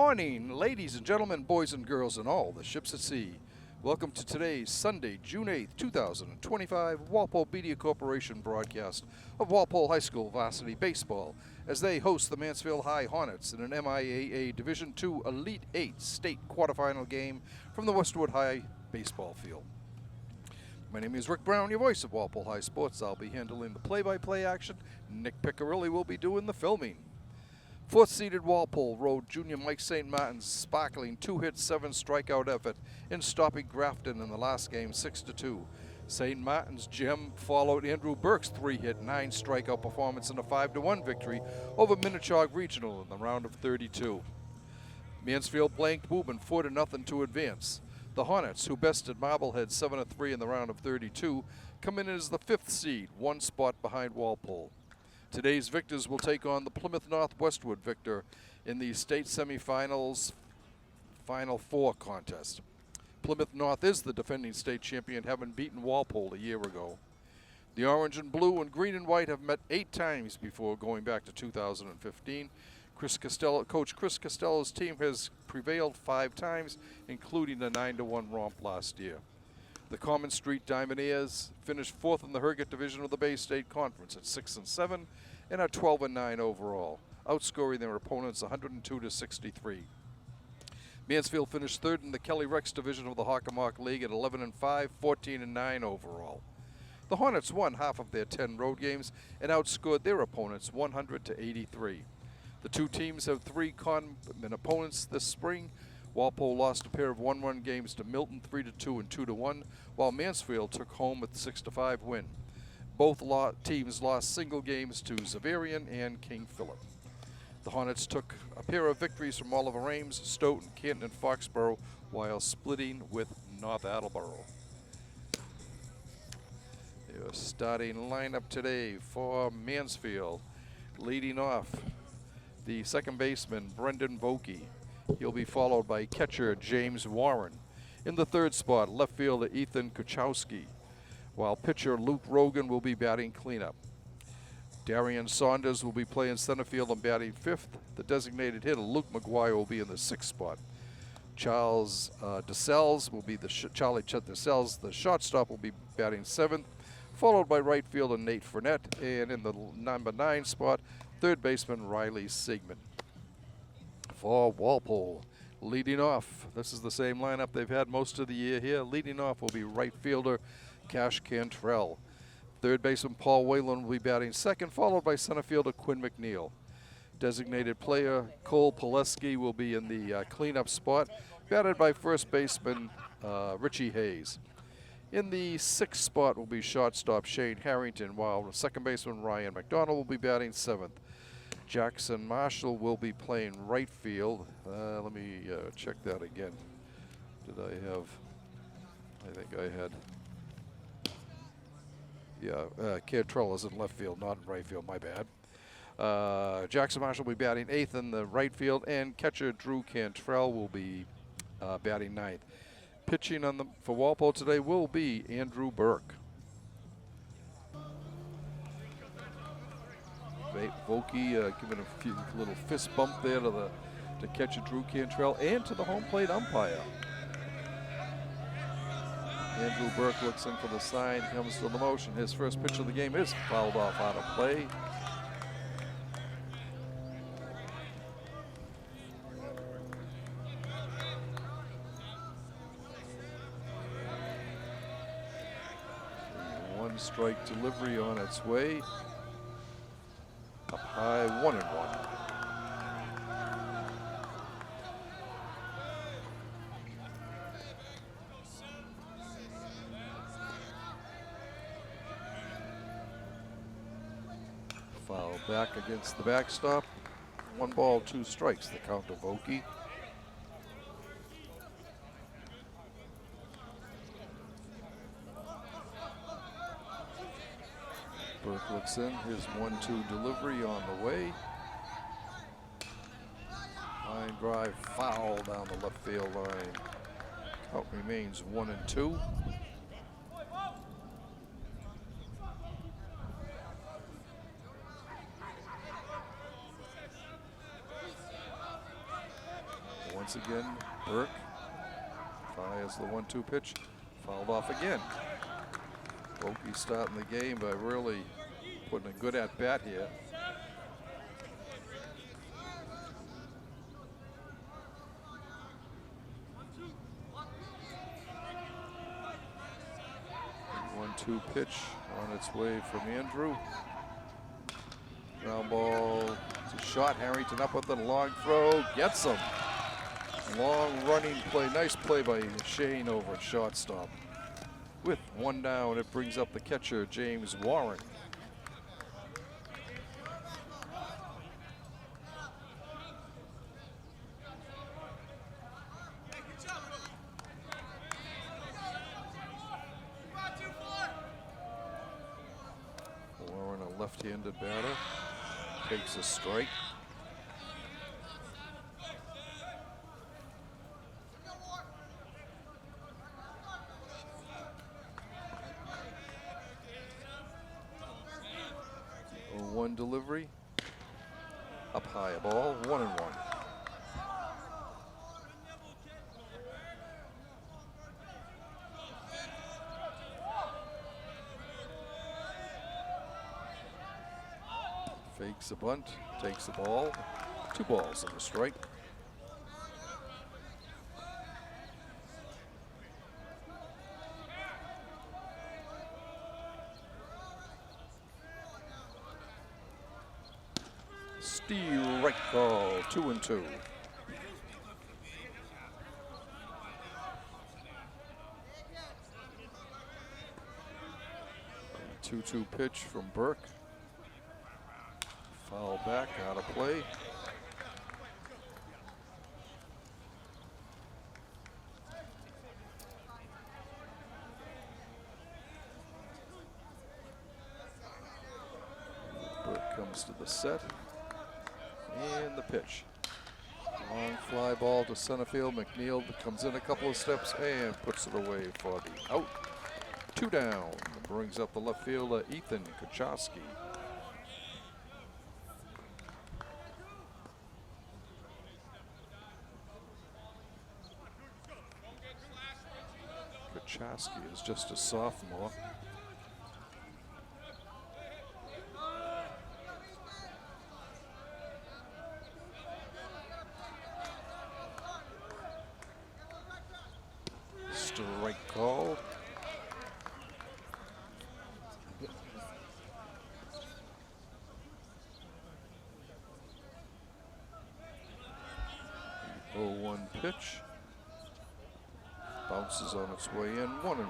morning, ladies and gentlemen, boys and girls, and all the ships at sea. Welcome to today's Sunday, June 8th, 2025, Walpole Media Corporation broadcast of Walpole High School Varsity Baseball as they host the Mansfield High Hornets in an MIAA Division II Elite 8 state quarterfinal game from the Westwood High baseball field. My name is Rick Brown, your voice of Walpole High Sports. I'll be handling the play-by-play action. Nick Piccirilli will be doing the filming. Fourth-seeded Walpole rode junior Mike St. Martin's sparkling 2-hit, 7-strikeout effort in stopping Grafton in the last game 6-2. St. Martin's gem followed Andrew Burke's 3-hit, 9-strikeout performance in a 5-1 victory over Minnechaug Regional in the round of 32. Mansfield blanked Woburn 4-0 to advance. The Hornets, who bested Marblehead 7-3 in the round of 32, come in as the 5th seed, one spot behind Walpole. Today's victors will take on the Plymouth North Westwood victor in the state semifinals Final Four contest. Plymouth North is the defending state champion, having beaten Walpole a year ago. The orange and blue and green and white have met 8 times before going back to 2015. Coach Chris Costello's team has prevailed 5 times, including a 9-1 romp last year. The Common Street Diamondaires finished 4th in the Herget Division of the Bay State Conference at 6-7 and are 12-9 overall, outscoring their opponents 102-63. Mansfield finished 3rd in the Kelly Rex Division of the Hockomock League at 11-5, 14-9 overall. The Hornets won half of their 10 road games and outscored their opponents 100-83. The two teams have 3 common opponents this spring. Walpole lost a pair of 1-1 games to Milton 3-2 and 2-1, while Mansfield took home with a 6-5 win. Both teams lost single games to Xaverian and King Philip. The Hornets took a pair of victories from Oliver Ames, Stoughton, Canton, and Foxborough, while splitting with North Attleboro. Your starting lineup today for Mansfield. Leading off, the second baseman, Brendan Vokey. He'll be followed by catcher James Warren. In the 3rd spot, left fielder Ethan Kuchowski, while pitcher Luke Rogan will be batting cleanup. Darian Saunders will be playing center field and batting 5th. The designated hitter Luke McGuire will be in the 6th spot. Charles DeSelles will be Charlie Chet DeSelles. The shortstop will be batting 7th, followed by right fielder Nate Fournette, and in the number 9 spot, 3rd baseman Riley Sigmund. For Walpole, leading off, this is the same lineup they've had most of the year here. Leading off will be right fielder Cash Cantrell. 3rd baseman Paul Whalen will be batting 2nd, followed by center fielder Quinn McNeil. Designated player Cole Pileski will be in the cleanup spot, batted by 1st baseman Richie Hayes. In the 6th spot will be shortstop Shane Harrington, while 2nd baseman Ryan McDonald will be batting 7th. Jackson Marshall will be playing right field. Let me check that again. Did I have? I think I had. Yeah, Cantrell is in left field, not in right field. My bad. Jackson Marshall will be batting 8th in the right field, and catcher Drew Cantrell will be batting 9th. Pitching for Walpole today will be Andrew Burke. Vokey giving a little fist bump there to catcher Drew Cantrell and to the home plate umpire. Andrew Burke looks in for the sign, comes to the motion. His first pitch of the game is fouled off out of play. One strike delivery on its way. Up high, 1-1. Foul back against the backstop. 1 ball, 2 strikes, the count to Vokey. Burke looks in, his 1-2 delivery on the way. Line drive foul down the left field line. Count remains 1-2. Once again, Burke fires the 1-2 pitch. Fouled off again. Okie starting the game by really putting a good at-bat here. The 1-2 pitch on its way from Andrew. Ground ball to shot. Harrington up with a long throw. Gets him. Long running play. Nice play by Shane over at shortstop. With one down, it brings up the catcher, James Warren. Warren, a left-handed batter, takes a strike. One delivery, up high, a ball, 1-1. Fakes a bunt, takes the ball, 2 balls and a strike. Strike call, 2-2. 2-2 pitch from Burke. Foul back, out of play. Burke comes to the set. And the pitch. Long fly ball to center field. McNeil comes in a couple of steps and puts it away for the out. 2 down. Brings up the left fielder, Ethan Kucharski. Kucharski is just a sophomore. Strike called. The 0-1 pitch. Bounces on its way in, 1-1.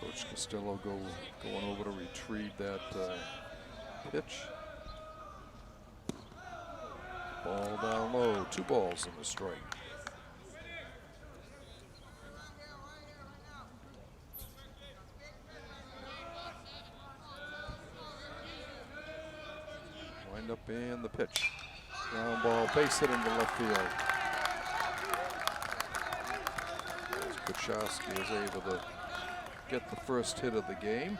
Coach Costello going over to retrieve that pitch. Ball down low, 2 balls and a strike. Wind up in the pitch. Ground ball, base hit into left field. Kucharski is able to get the first hit of the game.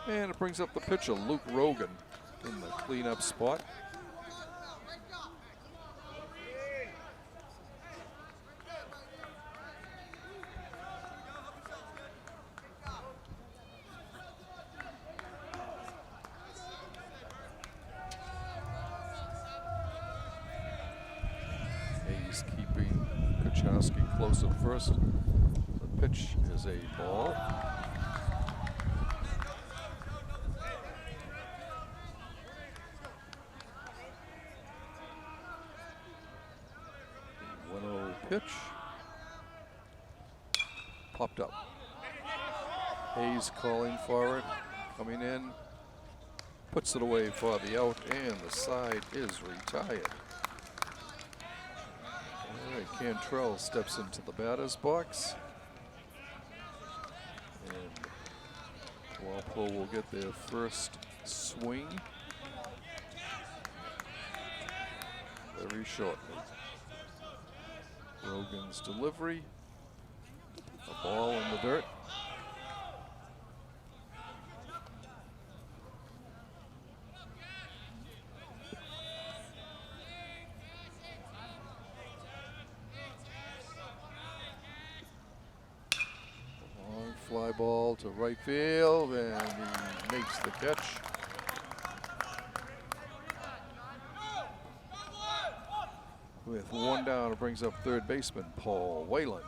And it brings up the pitcher, Luke Rogan, in the cleanup spot. Hayes keeping Kucharski close at first. The pitch is a ball. Pitch popped up. Hayes calling for it, coming in, puts it away for the out, and the side is retired. All right, Cantrell steps into the batter's box, and Walpole will get their first swing very shortly. Rogan's delivery, a ball in the dirt. ball to right field, and he makes the catch. With one down, it brings up third baseman Paul Whalen.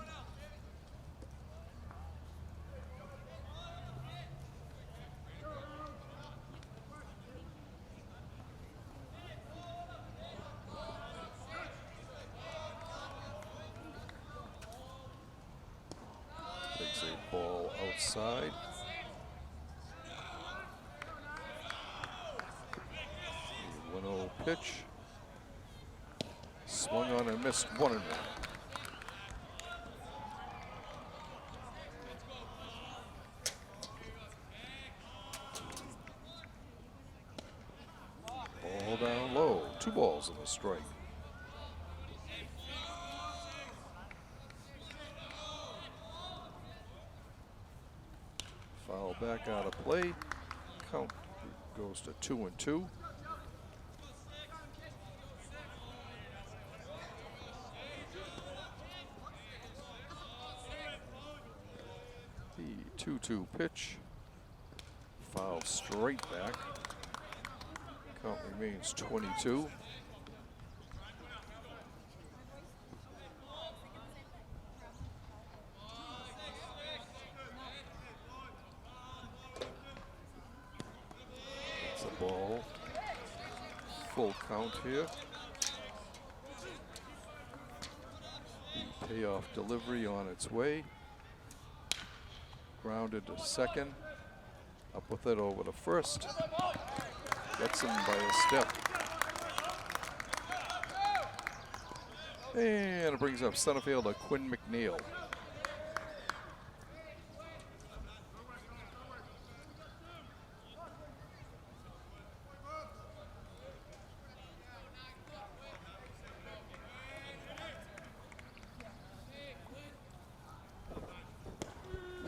Takes a ball outside. The 1-0 pitch. Swung on and missed, 1-1. Ball down low, 2 balls and a strike. Foul back out of play. Count goes to 2-2. The 2-2 pitch. Foul straight back. Count remains 22. That's a ball. Full count here. The payoff delivery on its way. Grounded to second. Up with it over to first. Gets him by a step. And it brings up center fielder Quinn McNeil.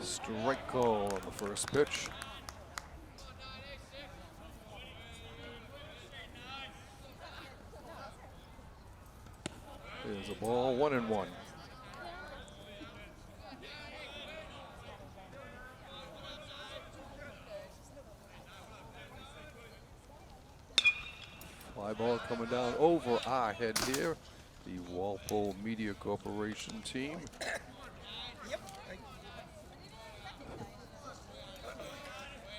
Strike call on the first pitch. There's a ball, 1-1. Fly ball coming down over our head here. The Walpole Media Corporation team.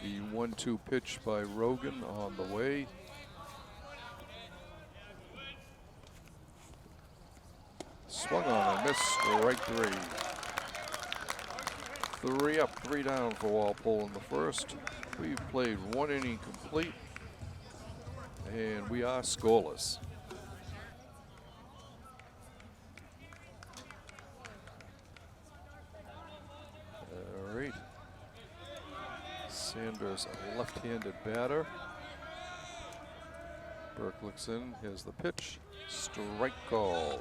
The 1-2 pitch by Rogan on the way. Swung on and missed, strike 3. 3 up, 3 down for Walpole in the first. We've played 1 inning complete, and we are scoreless. All right. Sanders, a left-handed batter. Burke looks in, here's the pitch. Strike call.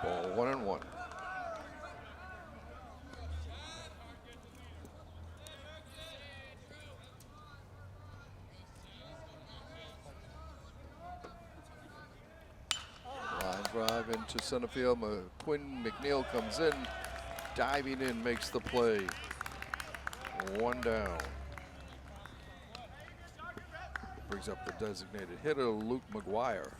Ball 1-1. Line drive into center field. Quinn McNeil comes in, diving in, makes the play. 1 down. Brings up the designated hitter, Luke McGuire.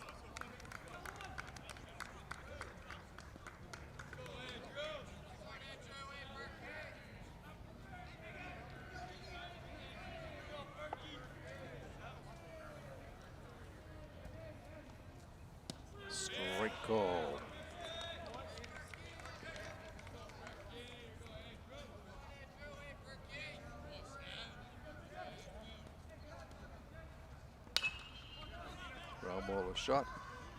Strike call. Ground ball is shot.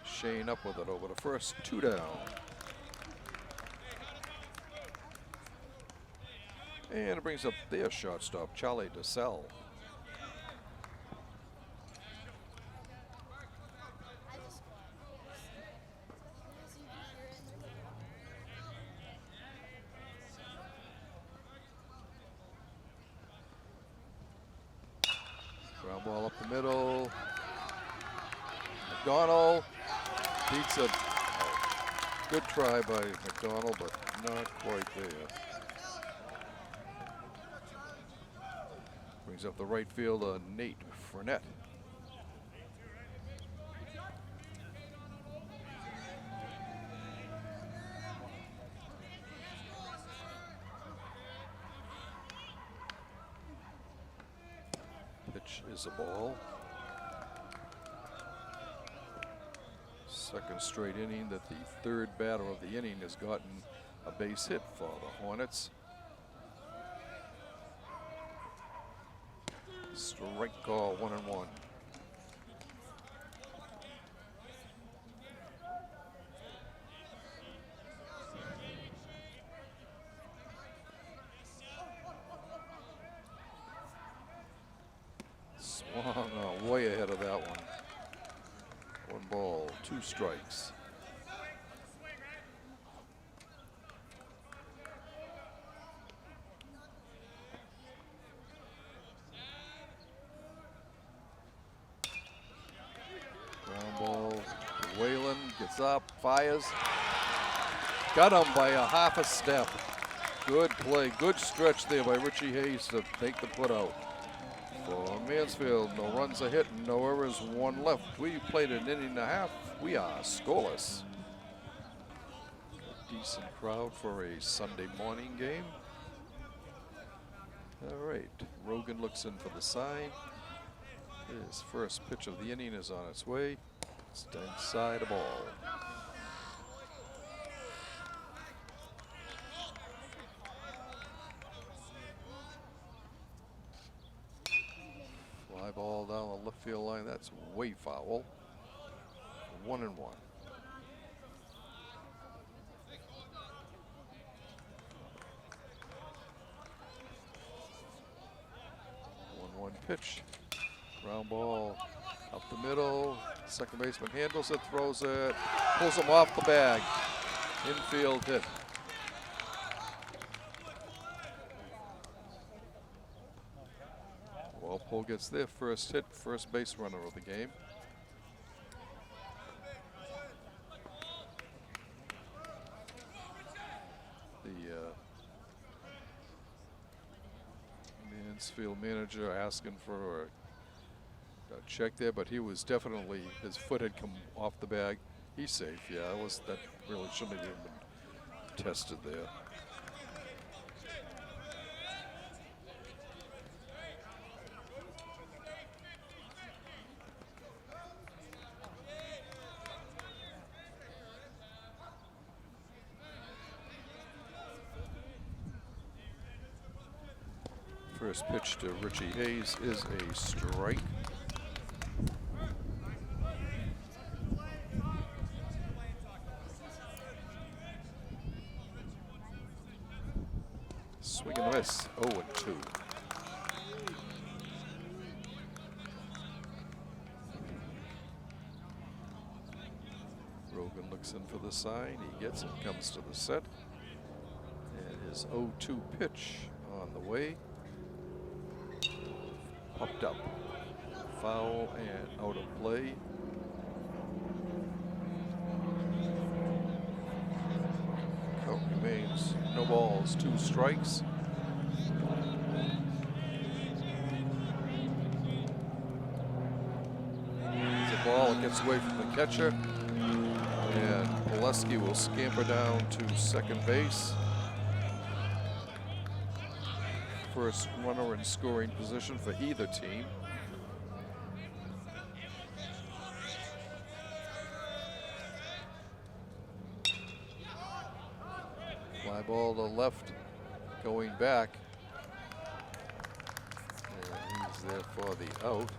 Shane up with it over the first, 2 down. And it brings up their shortstop, Charlie DeSalle. Ground ball up the middle. McDonald beats it. Good try by McDonald, but not quite there. Brings up the right fielder, Nate Fournette. Pitch is a ball. Second straight inning that the third batter of the inning has gotten a base hit for the Hornets. Strike call, 1-1. Swung way ahead of that one. 1 ball, 2 strikes. Ground ball, Whalen gets up, fires. Got him by a half a step. Good play, good stretch there by Richie Hayes to take the put out. For Mansfield, no runs are hit, no errors, 1 left. We played an inning and a half. We are scoreless. A decent crowd for a Sunday morning game. All right, Rogan looks in for the sign. His first pitch of the inning is on its way. It's inside a ball. Fly ball down the left field line. That's way foul. 1-1. 1-1 pitch. Ground ball up the middle. Second baseman handles it, throws it, pulls him off the bag. Infield hit. Walpole gets their first hit, first base runner of the game. The Mansfield manager asking for a check there, but he was definitely, his foot had come off the bag. He's safe, yeah, that really shouldn't have even been tested there. First pitch to Richie Hayes is a strike. Swing and a miss, 0-2. Rogan looks in for the sign, he gets it, comes to the set. And his 0-2 pitch on the way. Popped up, foul and out of play. Count remains no balls, 2 strikes. It's a ball, it gets away from the catcher, and Pileski will scamper down to second base. First runner in scoring position for either team. Fly ball to left, going back. And he's there for the out.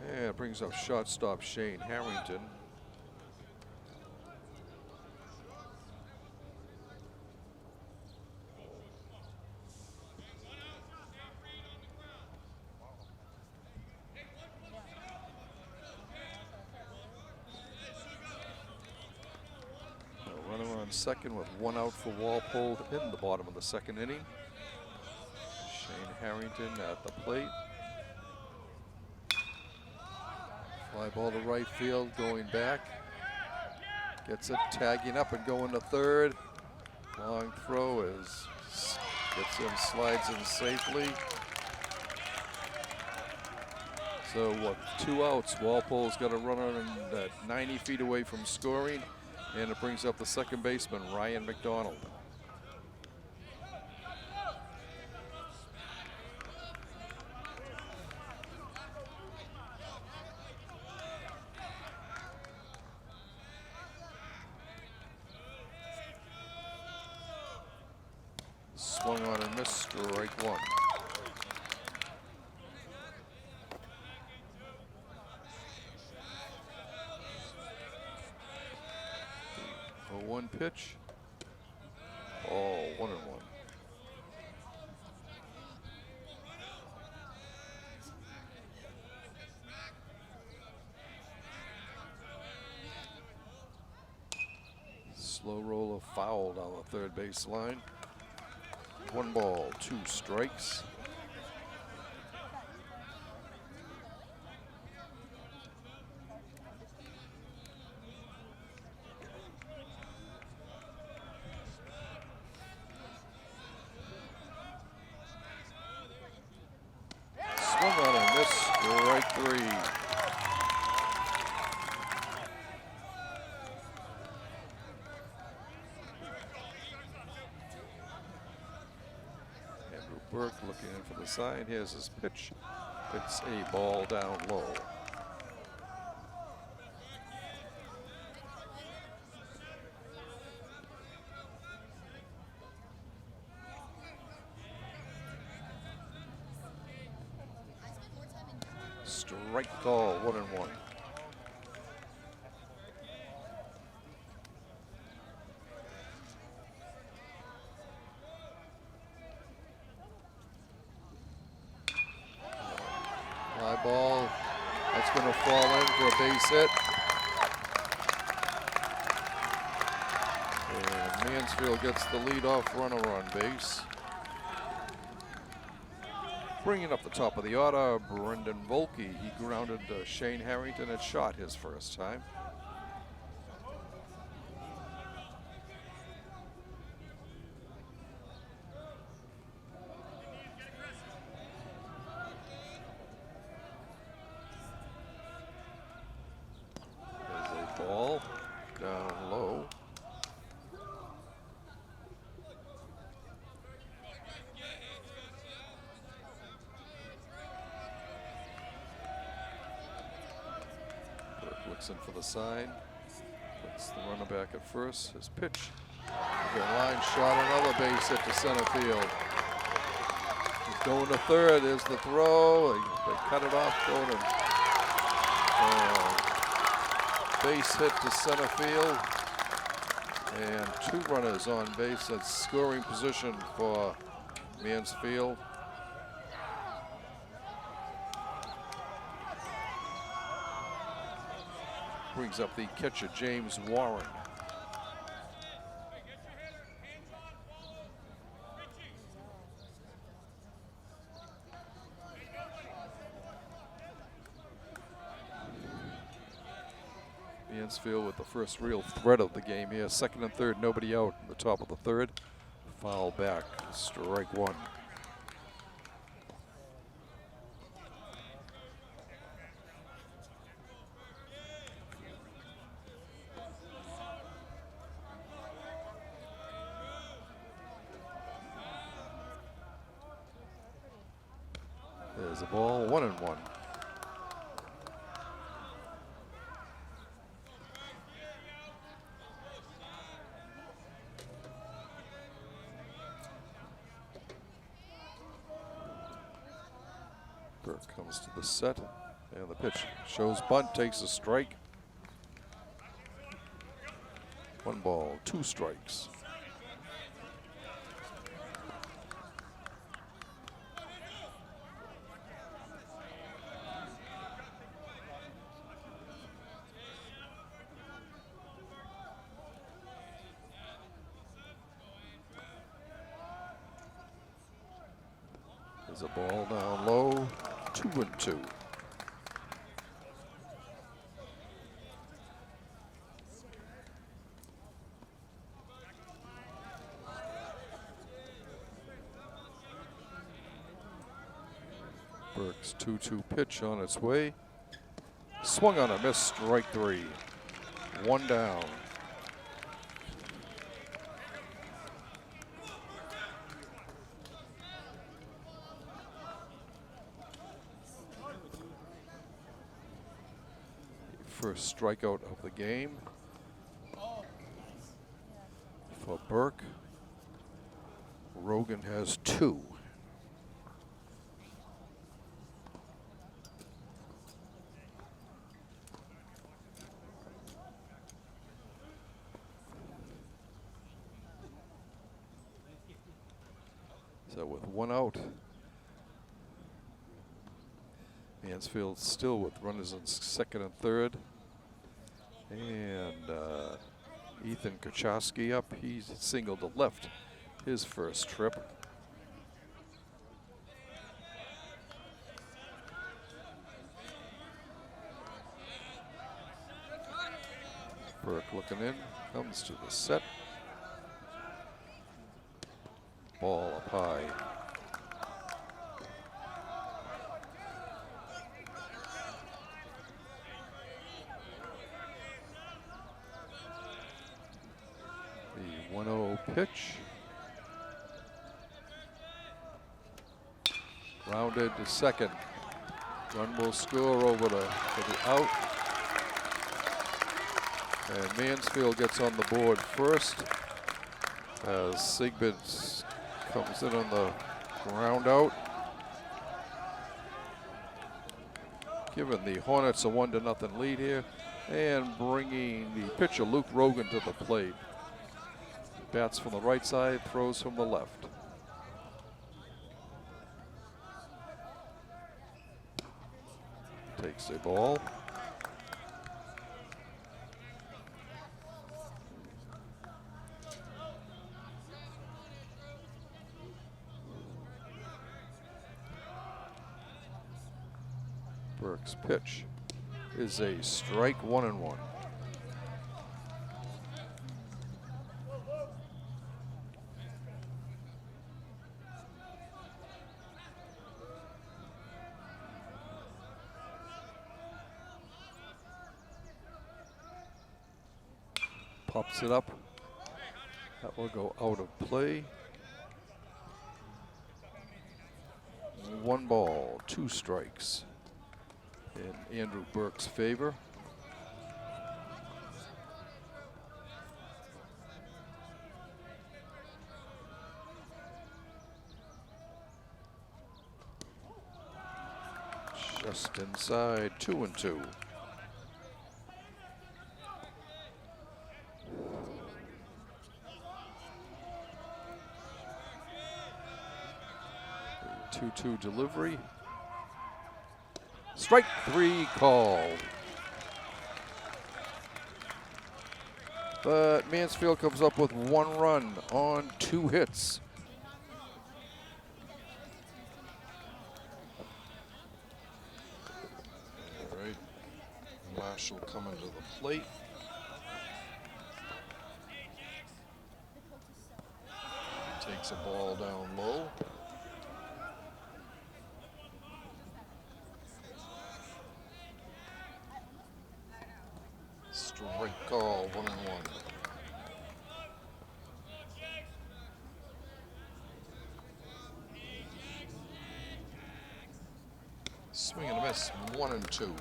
And it brings up shortstop Shane Harrington. Second with 1 out for Walpole in the bottom of the second inning. Shane Harrington at the plate. Fly ball to right field, going back. Gets it, tagging up and going to third. Long throw gets in, slides in safely. So what, 2 outs. Walpole's got a runner at 90 feet away from scoring, and it brings up the second baseman, Ryan McDonald. Swung on and missed, strike one. A 1 pitch. Oh, 1-1. Slow roller foul down the third base line. 1 ball, 2 strikes. Swung on and missed, strike 3. Burke looking in for the sign. Here's his pitch. It's a ball down low. Strike call, 1-1. Fly ball, that's going to fall in for a base hit. And Mansfield gets the leadoff runner on base. Bringing up the top of the order, Brendan Volke. He grounded Shane Harrington and shot his first time. Ball down low. Burke looks in for the sign. Puts the runner back at first. His pitch. The line shot, another base hit to center field. He's going to third. There's the throw. They cut it off going to base hit to center field, and 2 runners on base. That's scoring position for Mansfield. Brings up the catcher, James Warren. Mansfield with the first real threat of the game here. Second and third, nobody out in the top of the third. Foul back, strike 1. There's a ball, 1-1. Burke comes to the set, and the pitch shows bunt, takes a strike. 1 ball, 2 strikes. There's a ball down low, 2-2. Burke's 2-2 pitch on its way. Swung on a miss, strike 3. 1 down. First strikeout of the game for Burke. Rogan has 2. So with 1 out, Mansfield still with runners in second and third. And Ethan Kuchowski up. He singled to left his first trip. Burke looking in, comes to the set. Ball up high. The 1-0 pitch. Rounded to second. Run will score over for the out. And Mansfield gets on the board first as Sigbert comes in on the ground out. Giving the Hornets a 1-0 lead here and bringing the pitcher Luke Rogan to the plate. Bats from the right side, throws from the left. Takes a ball. Burke's pitch is a strike, 1-1. Pops it up. That will go out of play. 1 ball, 2 strikes in Andrew Burke's favor. Just inside, 2-2. The 2-2 delivery. Strike 3 called. But Mansfield comes up with 1 run on 2 hits. All right, Marshall coming to the plate. Takes a ball down low. Strike call, 1-1. Swing and a miss, 1-2.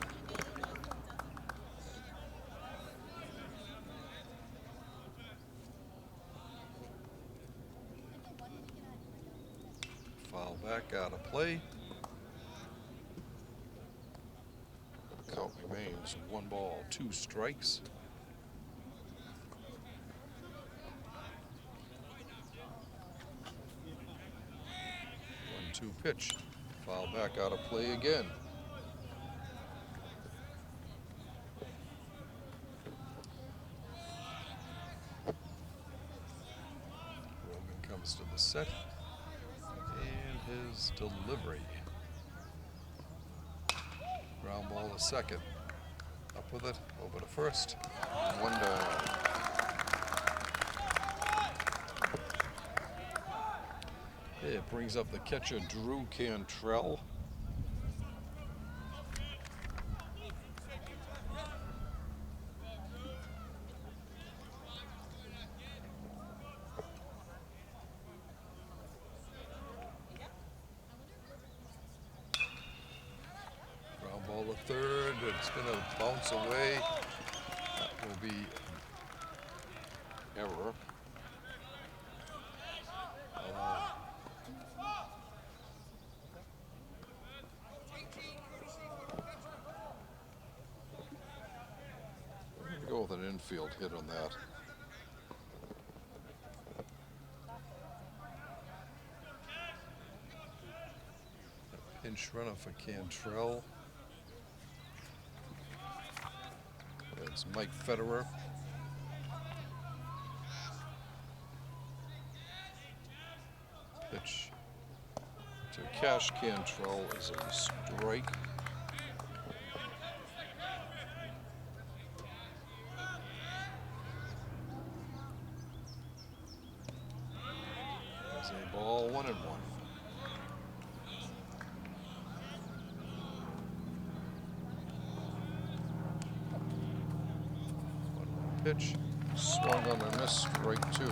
Foul back out of play. Count remains 1 ball, 2 strikes. One-two pitch. Foul back out of play again. Roman comes to the set. And his delivery. Ground ball to second. Up with it, over to first. One down. It brings up the catcher, Drew Cantrell. Ground ball to third. It's going to bounce away. That will be error. Go with an infield hit on that. A pinch runner for Cantrell. It's Mike Federer. Pitch to Cash Cantrell is a strike. Ball 1-1. Pitch swung on a miss, strike 2.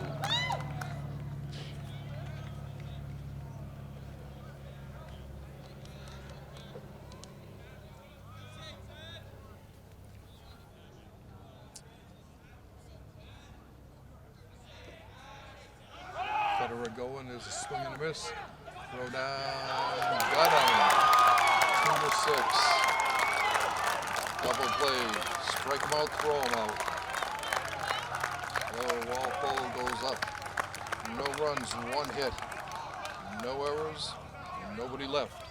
Federer going is a swing and a miss. Throw down, got him. 2-6. Double play. Strike him out, throw him out. Oh, Walpole goes up. No runs, 1 hit. No errors, nobody left.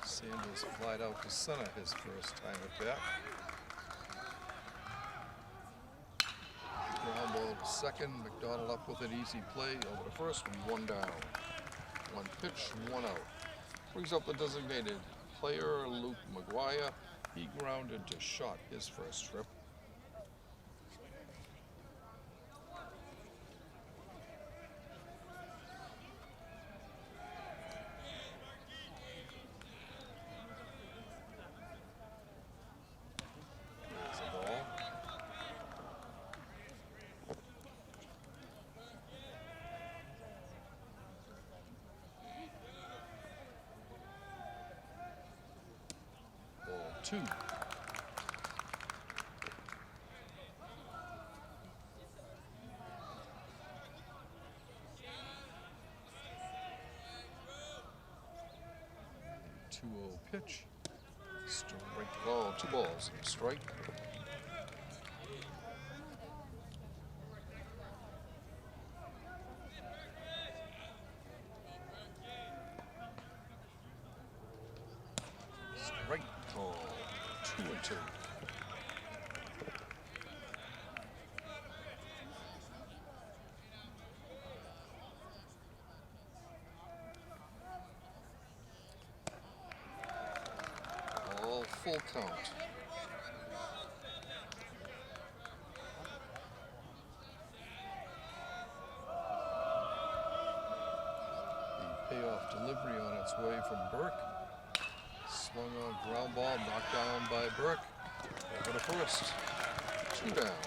Sanders flied out to center his first time at bat. Ground ball to second. McDonald up with an easy play. Over to first, 1 down. 1 pitch, 1 out. Brings up the designated player, Luke McGuire. He grounded to short his first trip. Two. Pitch. Strike. Oh, 2 balls. Strike. Strike. Oh, 2-2. Full count. The payoff delivery on its way from Burke. Swung on ground ball, knocked down by Burke. Over to first. 2 down.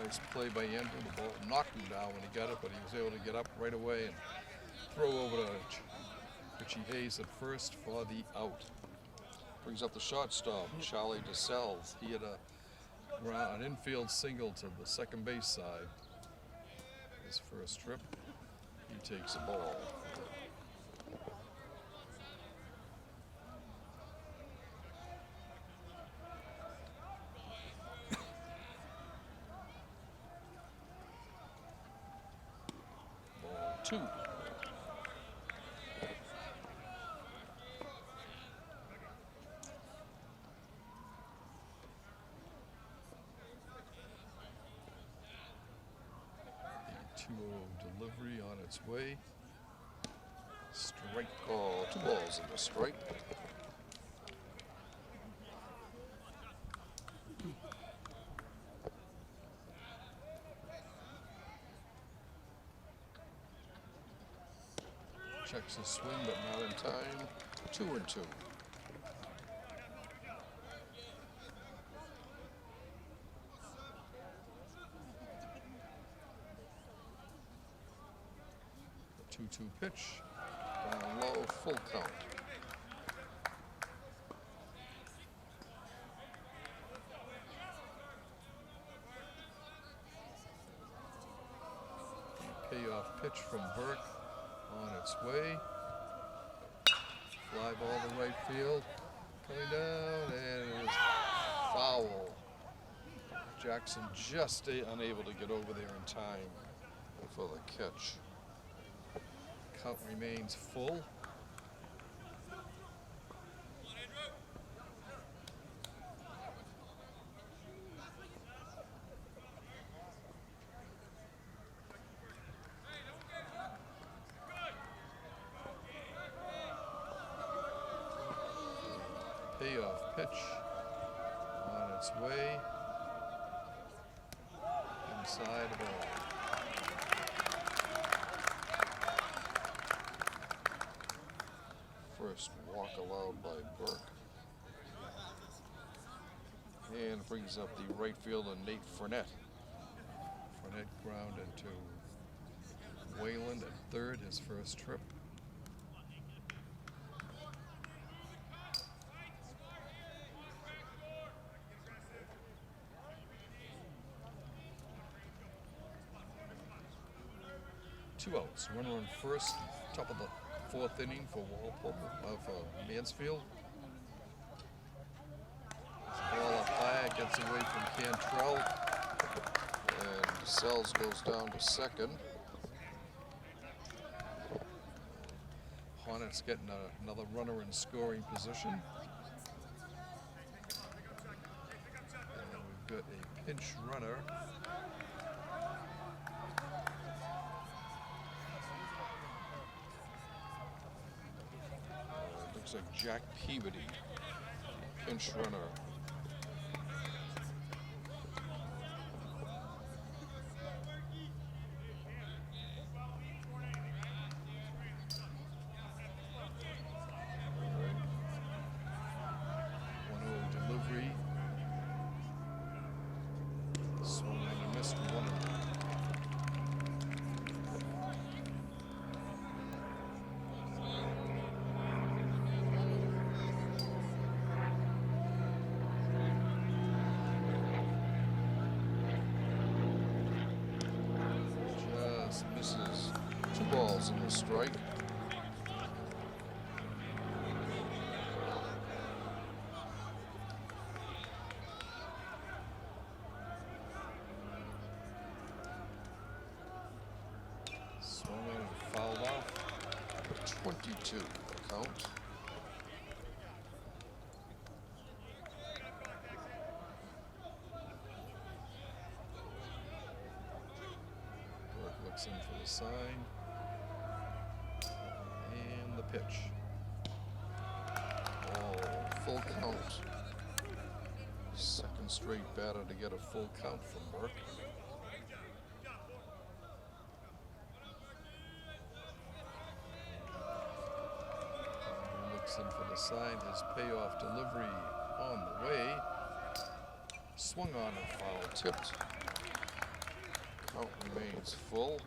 Nice play by Andrew. The ball knocked him down when he got it, but he was able to get up right away and throw over to Richie Hayes at first for the out. Brings up the shortstop, Charlie DeSalles. He had an infield single to the second base side. His first trip, he takes a ball. Ball 2. 2-0 delivery on its way. Strike call. 2 balls in the strike. Checks his swing, but not in time. 2-2. The 2-2 pitch. Down low, full count. Payoff pitch from Burke. On its way. Fly ball to right field. Coming down, and it is foul. Jackson just unable to get over there in time for the catch. Count remains full. Payoff pitch on its way. Inside ball. First walk allowed by Burke. And brings up the right fielder, Nate Fournette. Fournette grounded to Wayland at third, his first trip. Two outs. Runner on first, top of the fourth inning for Walpole of Mansfield. Ball up high, gets away from Cantrell, and Sells goes down to second. Hornets getting another runner in scoring position. And we've got a pinch runner. Looks like Jack Peabody, pinch runner. Delivery. Swung and missed one. Just misses. 2 balls in the strike. Fouled off. 22 count. Burke looks in for the sign. And the pitch. Oh, full count. Second straight batter to get a full count from Burke. In for the sign, his payoff delivery on the way. Swung on and foul tipped. Count remains full.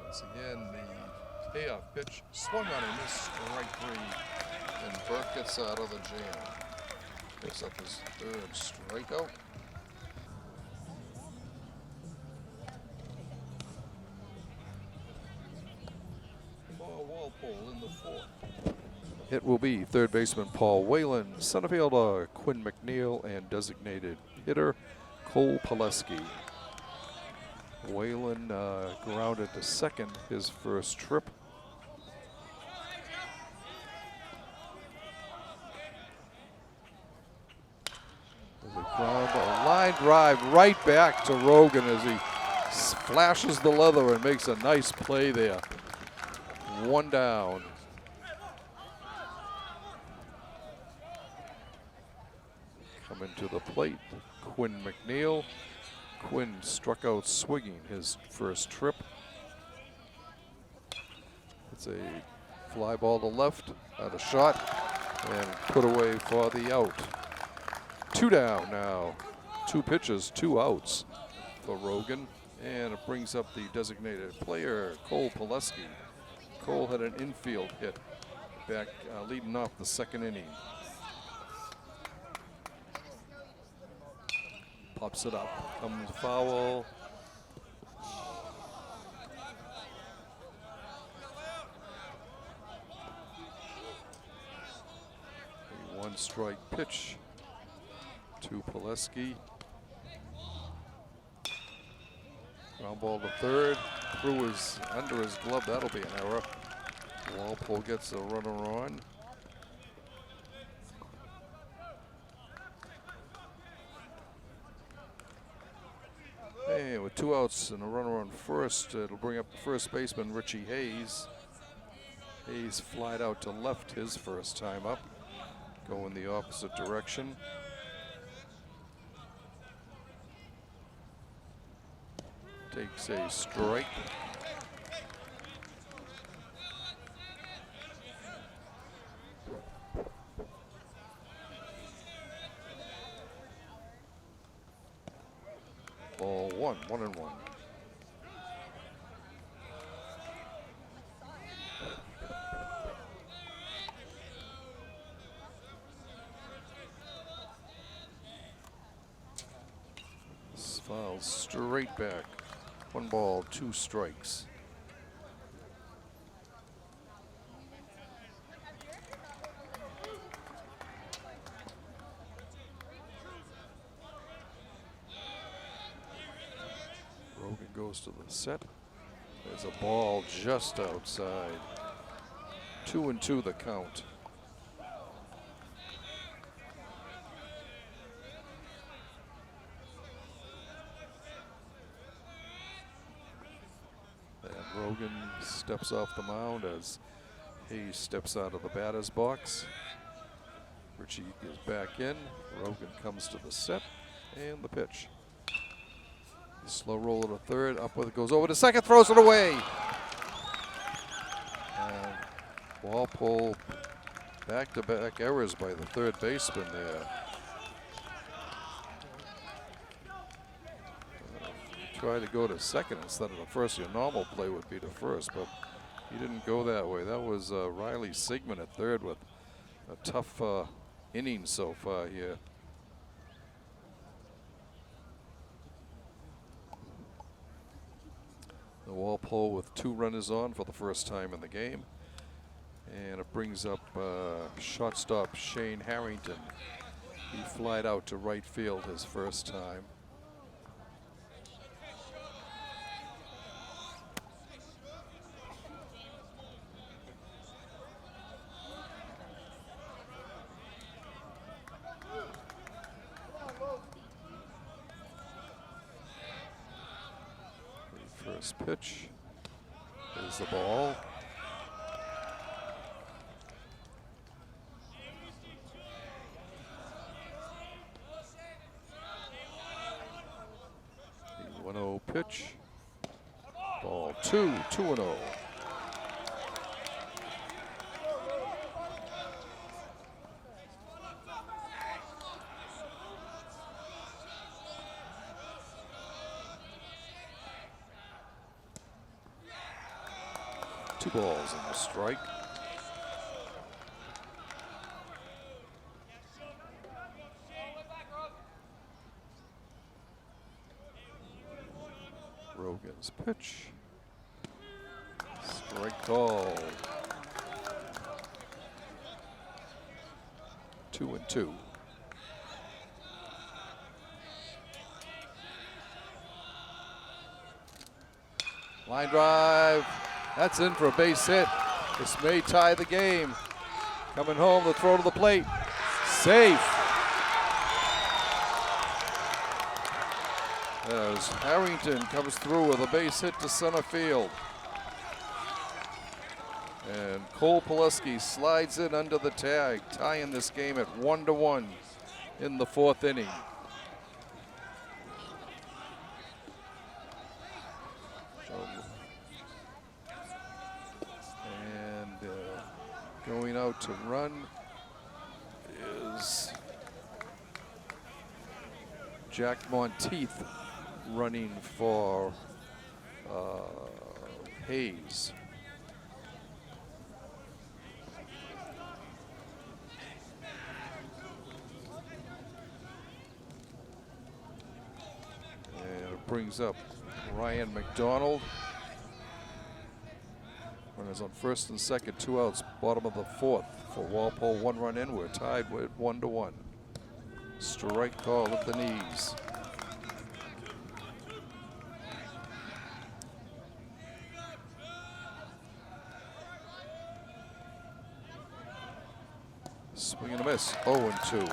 Once again, the payoff pitch swung on and missed, strike 3, and Burke gets out of the jam. Picks up his third strikeout. For Walpole in the fourth. It will be third baseman Paul Whalen, center fielder Quinn McNeil, and designated hitter Cole Pileski. Whalen grounded to second his first trip. line drive right back to Rogan as he flashes the leather and makes a nice play there. 1 down. Coming to the plate, Quinn McNeil. Quinn struck out swinging his first trip. It's a fly ball to left, out a shot, and put away for the out. 2 down now. 2 pitches, 2 outs for Rogan. And it brings up the designated player, Cole Pileski. Cole had an infield hit back leading off the 2nd inning. Pops it up, comes foul. A 1-strike pitch to Pileski. Ground ball to third, under his glove. That'll be an error. Walpole gets a runner on. And with 2 outs and a runner on first, it'll bring up the first baseman, Richie Hayes. Hayes flied out to left his first time up, going the opposite direction. Takes a strike. Ball 1, 1-1. This foul straight back. 1 ball, 2 strikes. Rogan goes to the set. There's a ball just outside. 2-2 the count. Rogan steps off the mound as Hayes steps out of the batter's box. Richie is back in. Rogan comes to the set and the pitch. Slow roll to third, up with it, goes over to second, throws it away. And Walpole back-to-back errors by the third baseman there. Try to go to second instead of the first. Your normal play would be to first, but he didn't go that way. That was Riley Sigmund at third with a tough inning so far here. The Walpole with 2 runners on for the first time in the game. And it brings up shortstop Shane Harrington. He flied out to right field his first time. First pitch is the ball. The 1-0 pitch. Ball 2, 2-0. Two balls and a strike. Rogan's pitch. Strike call. 2-2. Line drive. That's in for a base hit. This may tie the game. Coming home, the throw to the plate. Safe. as Harrington comes through with a base hit to center field. And Cole Pileski slides in under the tag, tying this game at 1-1 in the 4th inning. And going out to run is Jack Monteith, running for Hayes. And it brings up Ryan McDonald. Runners on first and second, 2 outs, bottom of the 4th for Walpole. 1 run in, we're tied with 1-1. Strike call at the knees. Swing and a miss, 0-2.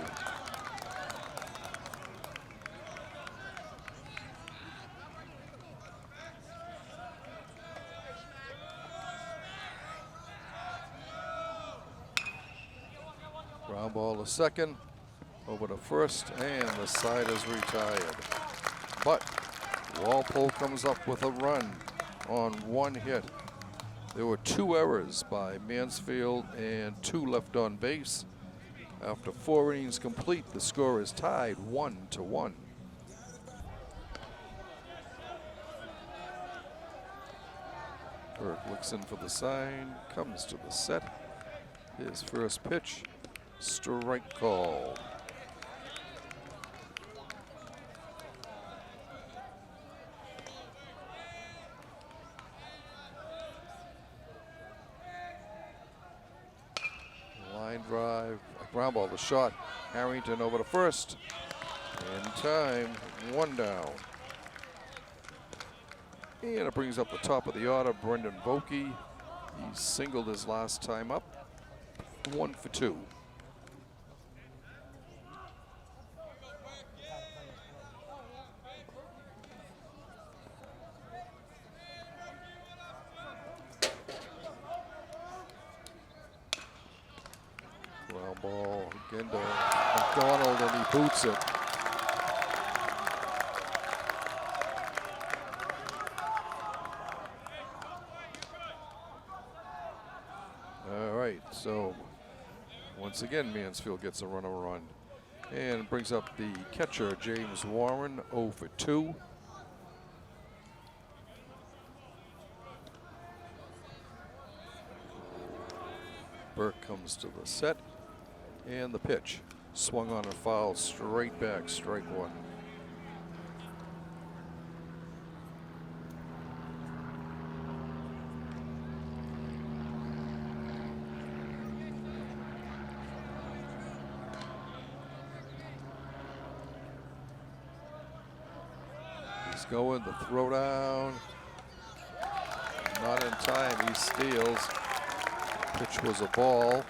Ground ball to second, over to first, and the side is retired. But Walpole comes up with a run on 1 hit. There were 2 errors by Mansfield and 2 left on base. After 4 innings complete, the score is tied 1-1. Burke looks in for the sign, comes to the set. His first pitch, strike call. Line drive, a ground ball to short. Harrington over to first. In time, 1 down. And it brings up the top of the order, Brendan Vokey. He singled his last time up. 1 for 2. Ground ball again to McDonald, and he boots it. All right, so once again, Mansfield gets a run and brings up the catcher, James Warren, 0 for 2. Burke comes to the set, and the pitch. Swung on and foul, straight back, strike 1. He's going, the throw down. Not in time, he steals. Pitch was a ball.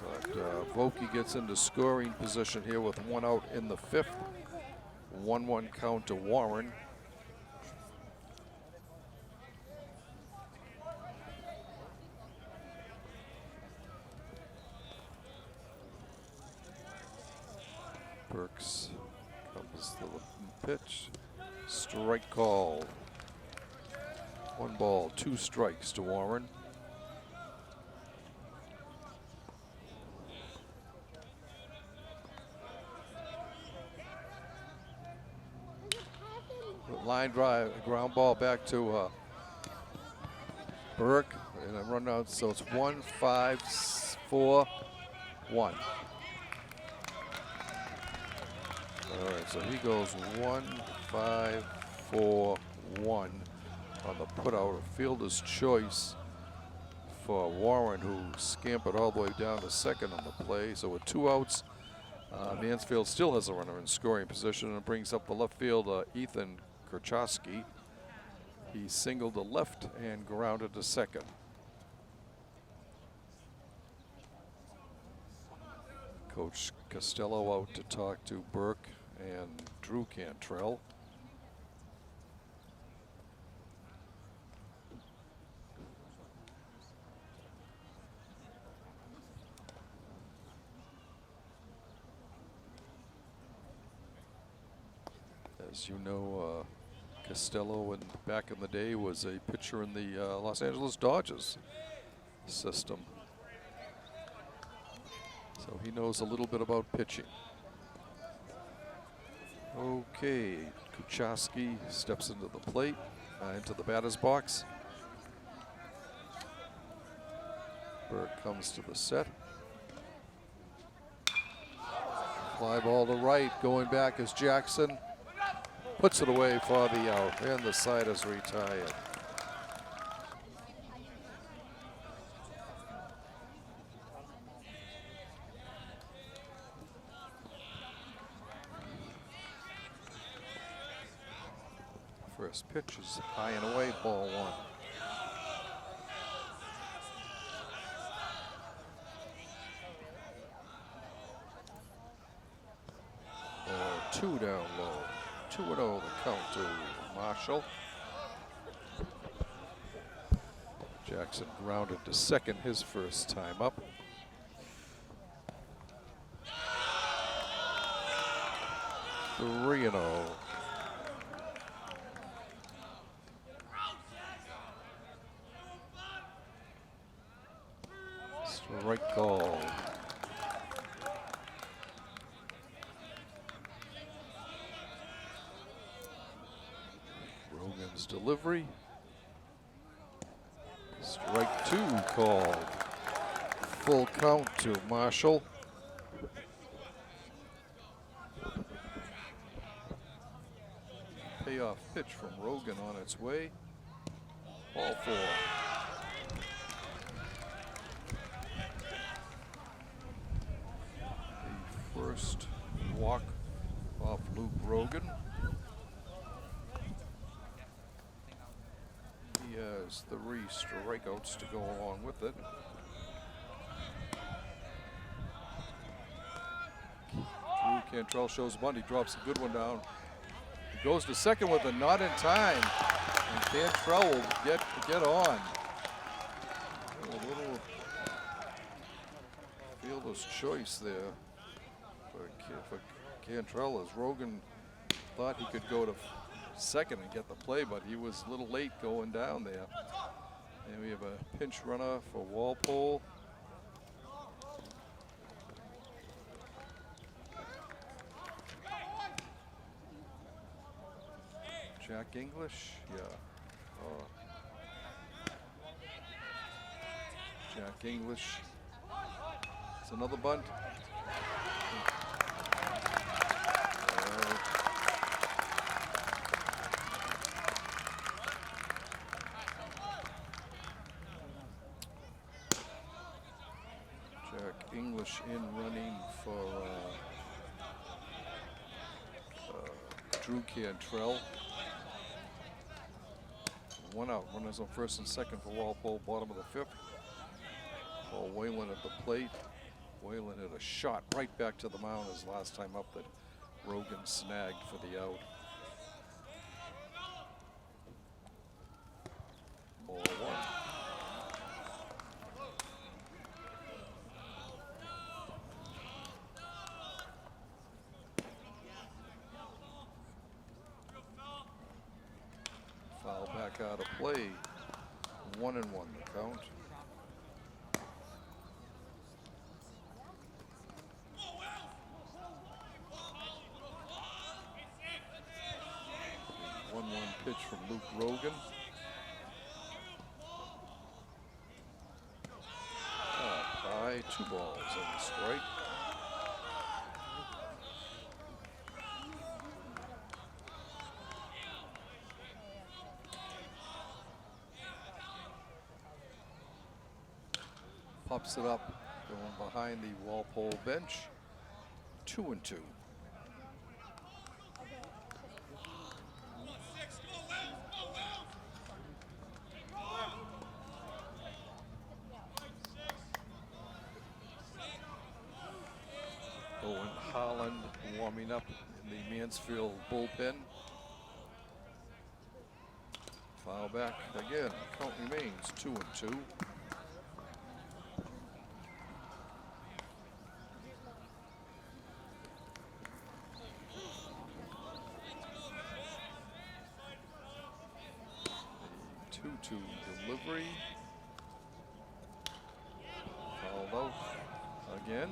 But Vokey gets into scoring position here with 1 out in the 5th. 1-1 count to Warren. Burks comes to the pitch. Strike call. 1 ball, 2 strikes to Warren. Line drive, ground ball back to Burke, and a run out, so it's 1, 5, 4, 1. All right, so he goes 1, 5, 4, 1 on the put out, a fielder's choice for Warren, who scampered all the way down to second on the play. So with 2 outs, Mansfield still has a runner in scoring position, and brings up the left fielder, Ethan Kurchowski. He singled to left and grounded to second. Coach Costello out to talk to Burke and Drew Cantrell. As you know, Costello back in the day was a pitcher in the Los Angeles Dodgers system. So he knows a little bit about pitching. Okay, Kuchowski steps into the plate, into the batter's box. Burke comes to the set. Fly ball to right, going back is Jackson. Puts it away for the out, and the side is retired. First pitch is high and away, ball one. Two down low. 2-0 the count to Marshall. Jackson grounded to second his first time up. 3-0. Strike call. Rogan's delivery. Strike two called. Full count to Marshall. Payoff pitch from Rogan on its way. Ball four. The first walk off Luke Rogan. He has 3 strikeouts to go along with it. Drew Cantrell shows bunt. He drops a good one down. He goes to second with a not in time. And Cantrell will get on. A little fielder's choice there for Cantrell, as Rogan thought he could go to second and get the play, but he was a little late going down there. And we have a pinch runner for Walpole. Jack English, yeah. Jack English. It's another bunt. Jack English in running for Drew Cantrell. 1 out. Runners on first and second for Walpole, bottom of the 5th. Paul Whalen at the plate. Whalen hit a shot right back to the mound his last time up that Rogan snagged for the out. Ball one. Foul back out of play. 1-1 the count. Pitch from Luke Rogan. High, 2 balls on the strike. Pops it up, going behind the Walpole bench. 2-2. Warming up in the Mansfield bullpen. Foul back again. Count remains 2-2. 2-2 delivery. Fouled out again.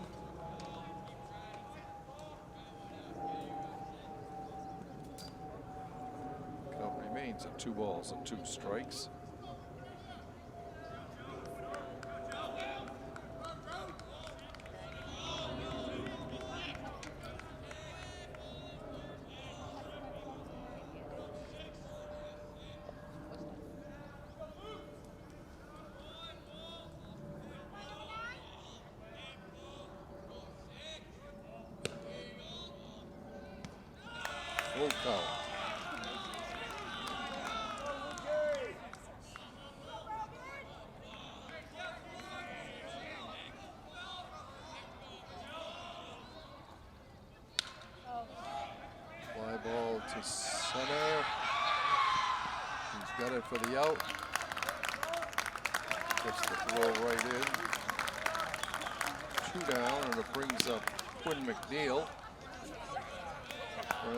Count remains at 2 balls and 2 strikes. Full count. Fly ball to center. He's got it for the out. Gets the throw right in. 2 down, and it brings up Quinn McNeil.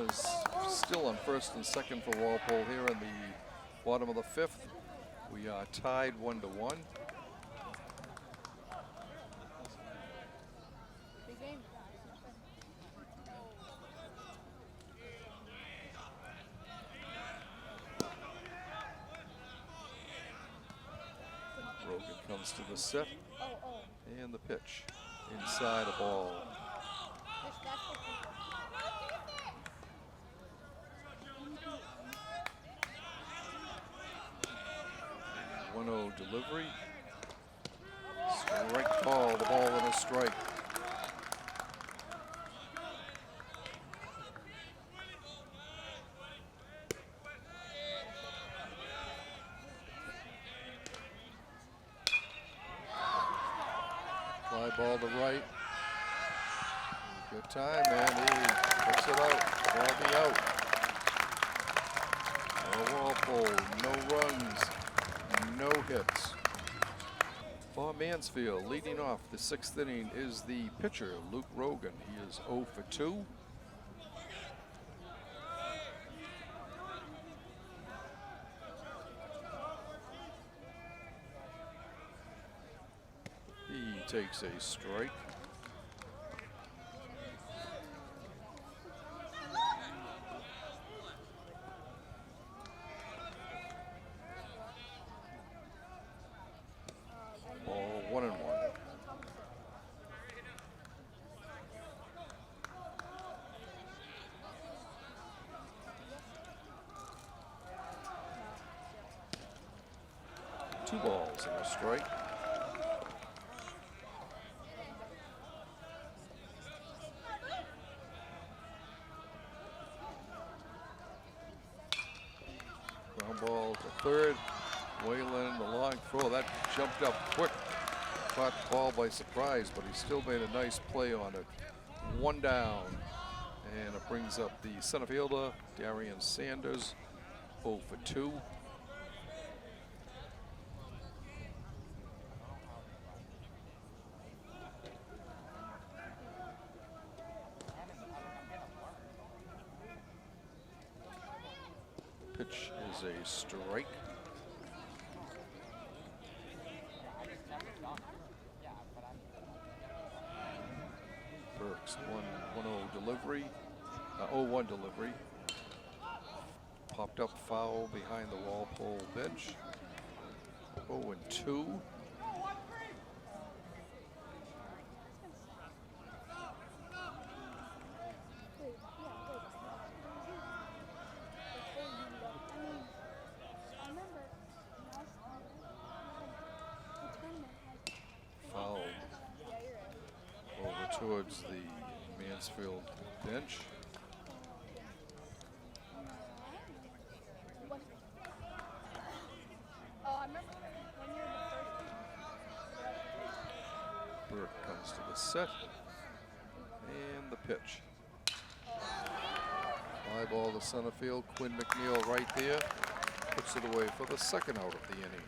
Is still on first and second for Walpole here in the bottom of the 5th. We are tied 1-1. Rogan comes to the set and the pitch inside a ball. 1-0 delivery. Strike ball, the ball and a strike. Fly ball to right. Good time, and he puts it out. Ball be out. Walpole, no runs. No hits. For Mansfield, leading off the 6th inning is the pitcher, Luke Rogan. He is 0 for 2. He takes a strike. Ball 1-1. Two balls and a strike. Ground ball to third. Wayland, the long throw, that jumped up quick. Caught the ball by surprise, but he still made a nice play on it. 1 down, and it brings up the center fielder, Darian Sanders, 0 for 2. Pitch is a strike. Burks, 1-0 delivery, 0-1 delivery. Popped up foul behind the Walpole bench. 0-2. Foul over towards the Mansfield bench. Burke comes to the set, and the pitch. Fly ball to center field. Quinn McNeil right there. Puts it away for the second out of the inning.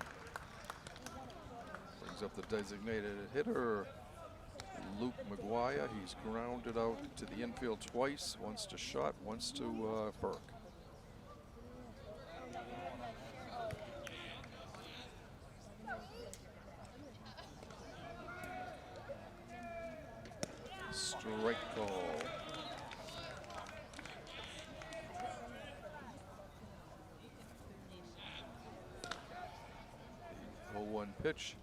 Brings up the designated hitter, Luke McGuire. He's grounded out to the infield twice, once to Schott, once to Burke. Strike call. The 0-1 pitch.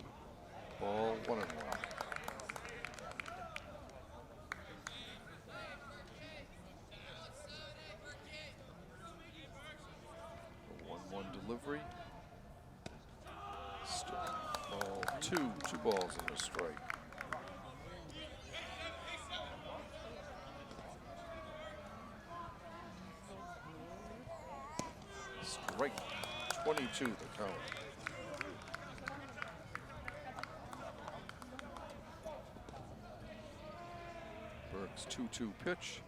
Ball 1-1. The 1-1 delivery. Ball 2. 2 balls and a strike. Strike 22 the count. Burke's 2-2 pitch.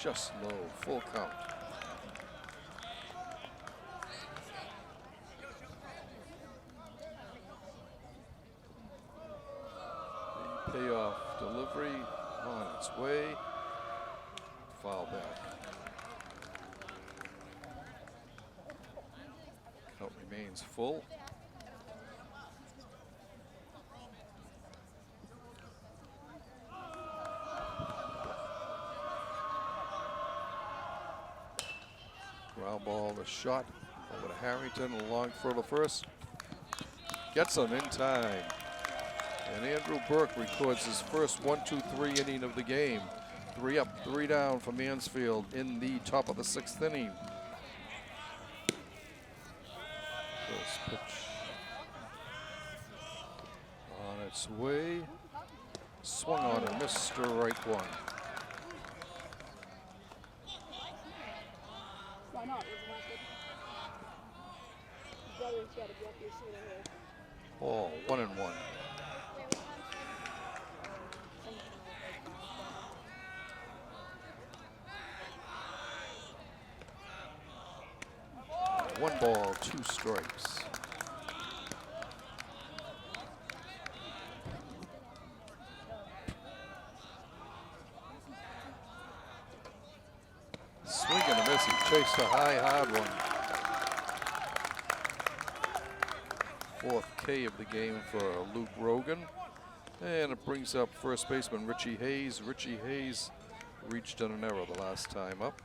Just low, full count. The payoff delivery on its way. Foul back. Count remains full. Ground ball, the shot over to Harrington, along for the first. Gets him in time. And Andrew Burke records his first 1-2-3 inning of the game. 3 up, 3 down for Mansfield in the top of the 6th inning. First pitch on its way. Swung on and missed, strike 1. Ball 1-1. One ball, 2 strikes. Swing and a miss. He chased a high, hard one. 4th K of the game for Luke Rogan. And it brings up first baseman Richie Hayes. Richie Hayes reached on an error the last time up.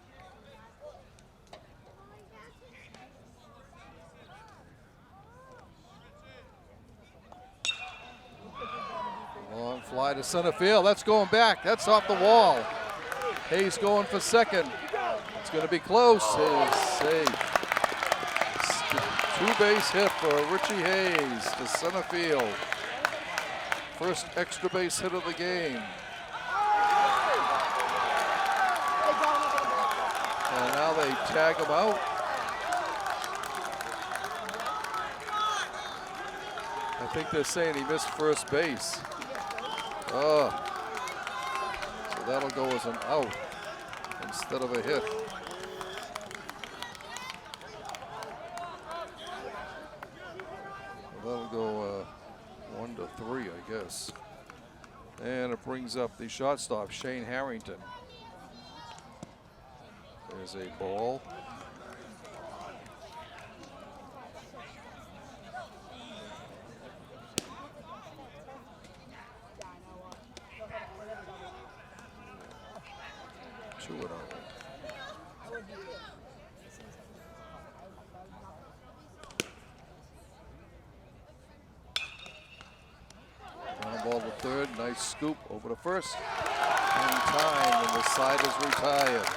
Long fly to center field. That's going back. That's off the wall. Hayes going for second. It's going to be close. Hayes safe. 2-base hit for Richie Hayes to center field. First extra base hit of the game. And now they tag him out. I think they're saying he missed first base. Oh, so that'll go as an out instead of a hit. That'll go 1-3, I guess. And it brings up the shortstop, Shane Harrington. There's a ball. Ball to third, nice scoop over to first. In time, and the side is retired.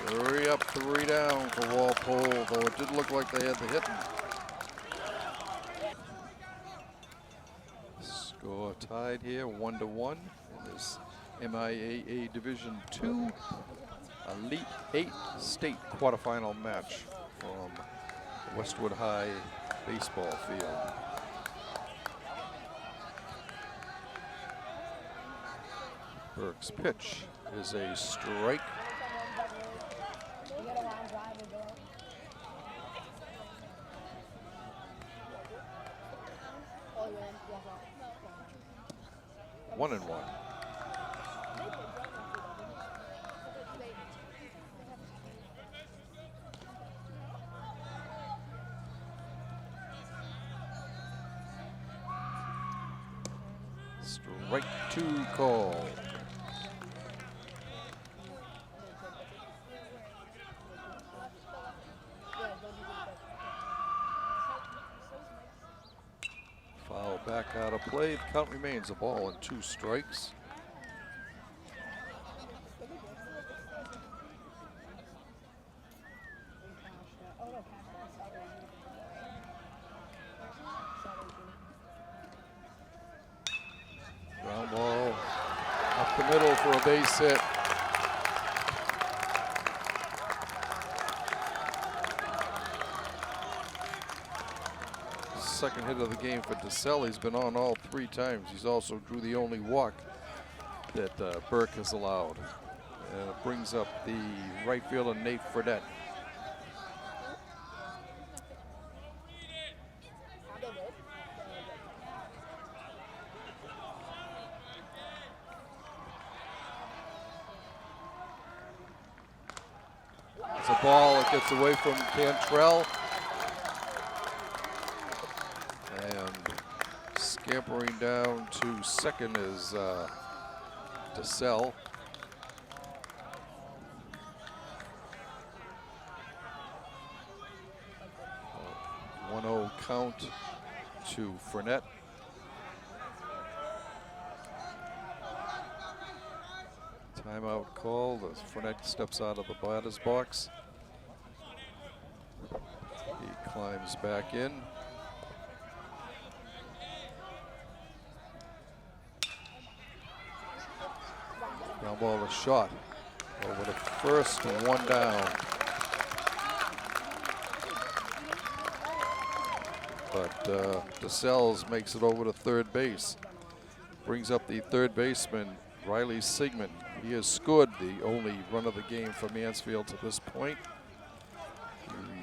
3 up, 3 down for Walpole, though it did look like they had the hitting. Score tied here, 1-1 in this MIAA Division II Elite 8 state quarterfinal match from Westwood High baseball field. Burke's pitch is a strike. One and one. Strike 2 call. Foul back out of play. The count remains a ball and 2 strikes. Ground ball up the middle for a base hit. Second hit of the game for DeSalle. He's been on all 3 times. He's also drew the only walk that Burke has allowed. And it brings up the right fielder, Nate Fredette. It's a ball that gets away from Cantrell. And scampering down to second is DeSalle. 1-0 count to Fournette. Timeout called as Fournette steps out of the batter's box. He climbs back in. Ground ball is shot over the first and 1 down. But DeSalle makes it over to third base. Brings up the third baseman, Riley Sigmund. He has scored the only run of the game for Mansfield to this point.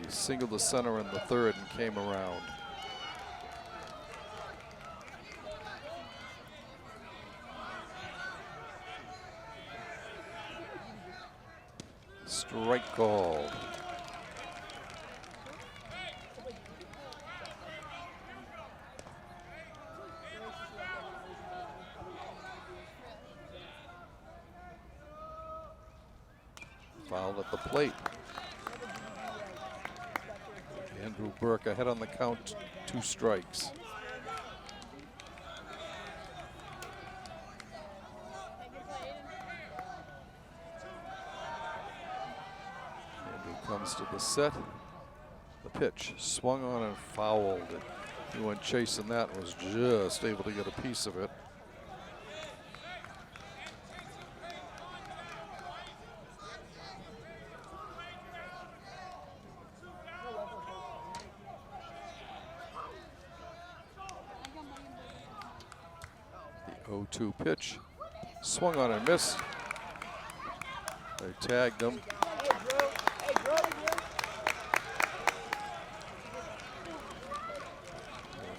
He singled the center in the third and came around. Strike called. Foul at the plate. Andrew Burke ahead on the count, 2 strikes. Andrew comes to the set. The pitch swung on and fouled. He went chasing that and was just able to get a piece of it. The 0-2 pitch, swung on and missed. They tagged him.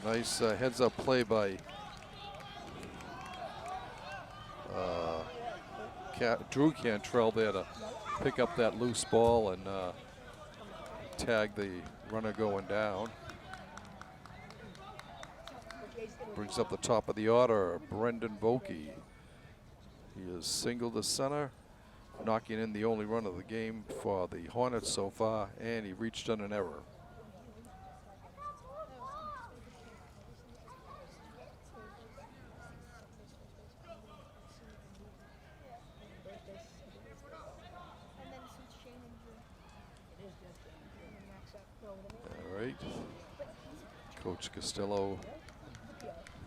A nice heads-up play by Drew Cantrell there to pick up that loose ball and tag the runner going down. Brings up the top of the order, Brendan Vokey. He has singled the center, knocking in the only run of the game for the Hornets so far, and he reached on an error. All right, Coach Costello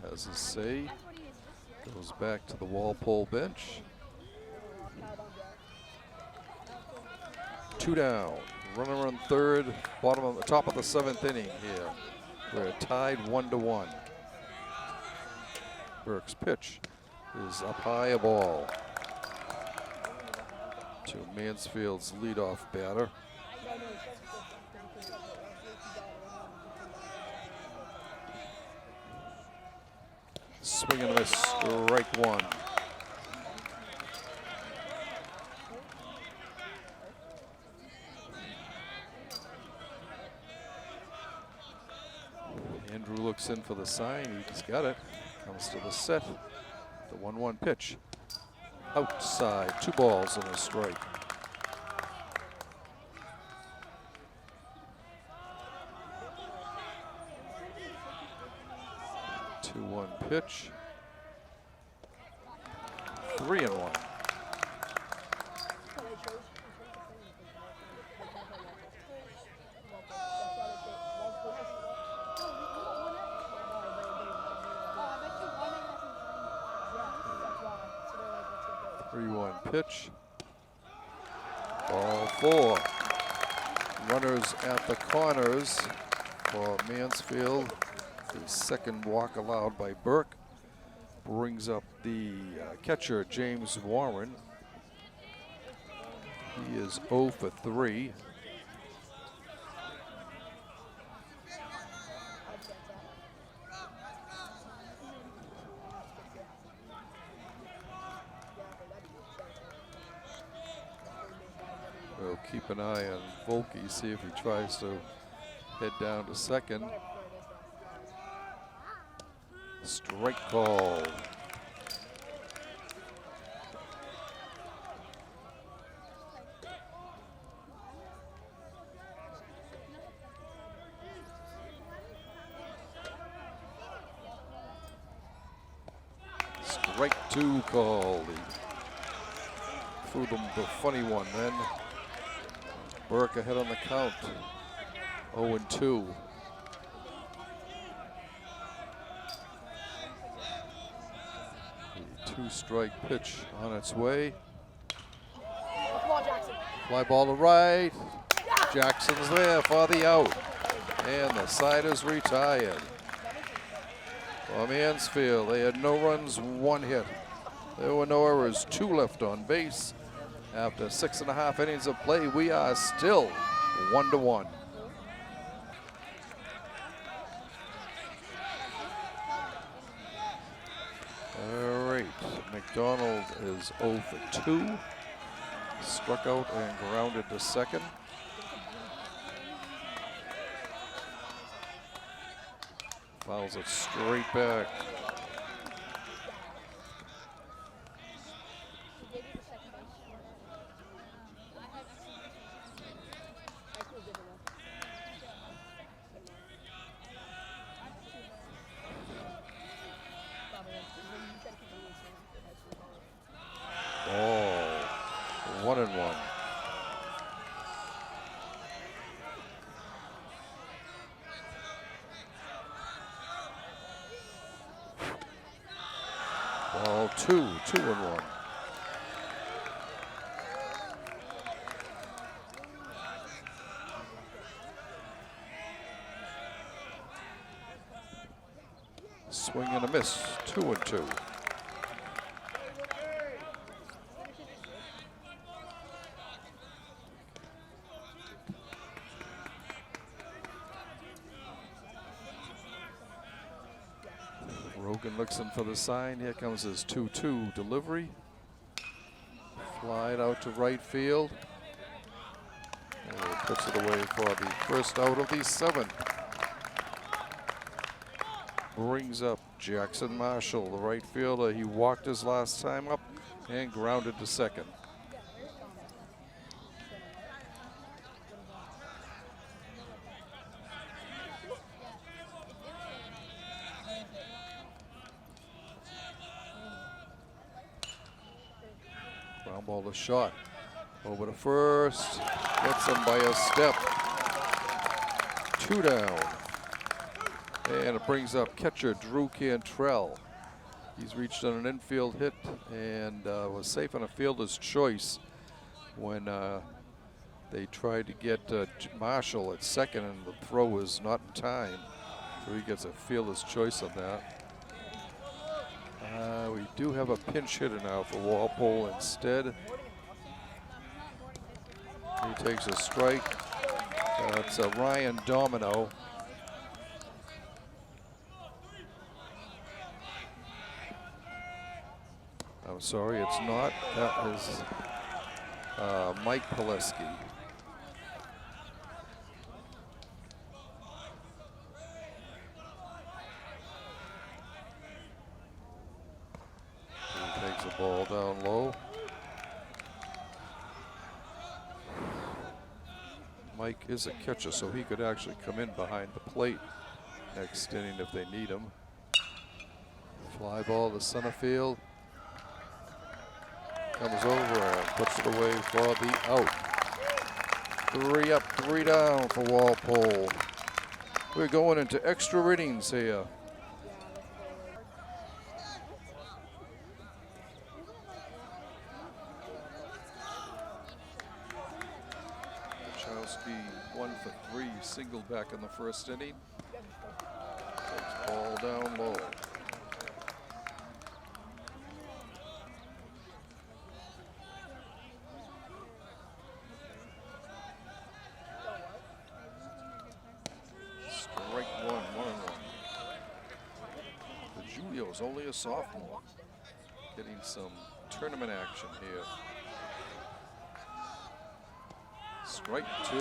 has his say, goes back to the Walpole bench. 2 down, runner on third, bottom of the top of the 7th inning here. We're tied 1-1. Burke's pitch is up high, a ball to Mansfield's leadoff batter. Swing and a miss, strike 1. Andrew looks in for the sign. He's got it. Comes to the set. The 1-1 pitch. Outside, 2 balls and a strike. The 2-1 pitch. 3-1. Pitch. Ball 4. Runners at the corners for Mansfield. The second walk allowed by Burke brings up the catcher, James Warren. He is 0 for 3. We'll keep an eye on Volke, see if he tries to head down to second. Strike call. Strike 2 call. He threw them the funny one then. Burke ahead on the count. 0-2. The 2-strike pitch on its way. Fly ball to right. Jackson's there for the out. And the side is retired. For Mansfield, they had no runs, 1 hit. There were no errors, 2 left on base. After 6.5 innings of play, we are still 1-1. All right, McDonald is 0 for 2. Struck out and grounded to second. Fouls it straight back. Oh, 1-1. Ball 2-1. Swing and a miss, 2-2. Rogan looks in for the sign. Here comes his 2-2 delivery. Flied out to right field. And he puts it away for the first out of the 7th. Brings up Jackson Marshall, the right fielder. He walked his last time up and grounded to second. Ground ball to shot. Over to first. Gets him by a step. 2 down. And it brings up catcher Drew Cantrell. He's reached on an infield hit and was safe on a fielder's choice when they tried to get Marshall at second, and the throw was not in time. So he gets a fielder's choice on that. We do have a pinch hitter now for Walpole instead. He takes a strike. It's Ryan Domino. I'm sorry, it's not. That is Mike Pileski. Ball down low. Mike is a catcher, so he could actually come in behind the plate next inning if they need him. Fly ball to center field. Comes over and puts it away for the out. 3 up, 3 down for Walpole. We're going into extra innings here. Wachowski 1 for 3, singled back in the first inning. Takes ball down low. Strike 1, 1-1. The Julio's only a sophomore, getting some tournament action here. Strike 2.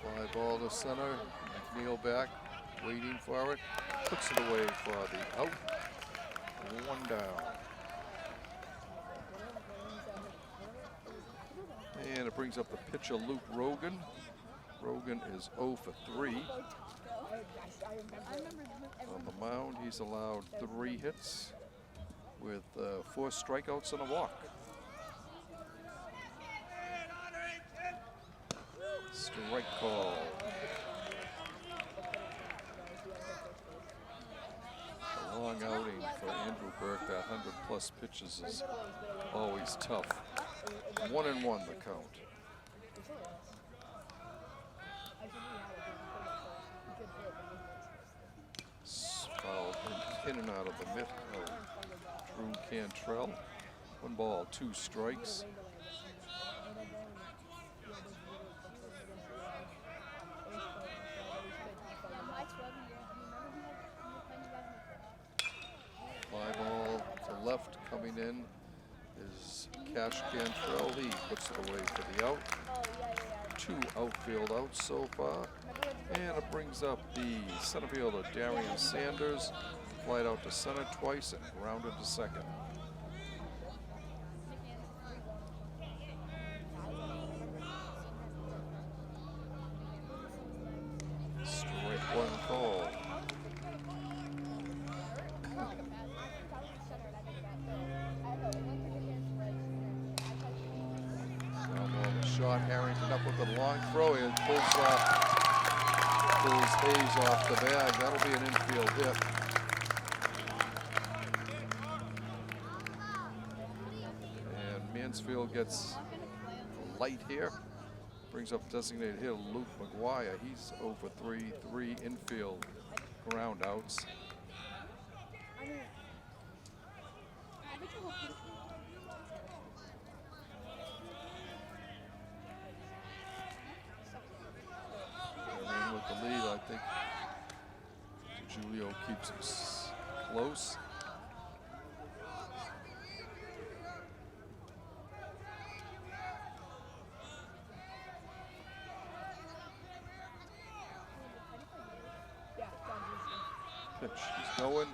Fly ball to center. McNeil back, waiting for it. Puts it away for the out. 1 down. And it brings up the pitcher, Luke Rogan. Rogan is 0 for 3. On the mound, he's allowed 3 hits with 4 strikeouts and a walk. Strike call. A long outing for Andrew Burke. That 100+ pitches is always tough. 1-1 the count. Fouled in and out of the mitt of Drew Cantrell. 1 ball, 2 strikes. Fly ball to left, coming in is Cash Cantrell. He puts it away for the out. 2 outfield outs so far. And it brings up the center fielder, Darian Sanders. Flied out to center twice and grounded to second. Strike 1 call. Shot. Harrington up with a long throw and pulls Hayes off the bag. That'll be an infield hit. And Mansfield gets light here. Brings up designated hitter Luke McGuire. He's 0 for 3 infield ground outs. With the lead, I think Julio keeps us close. Pitch, he's going.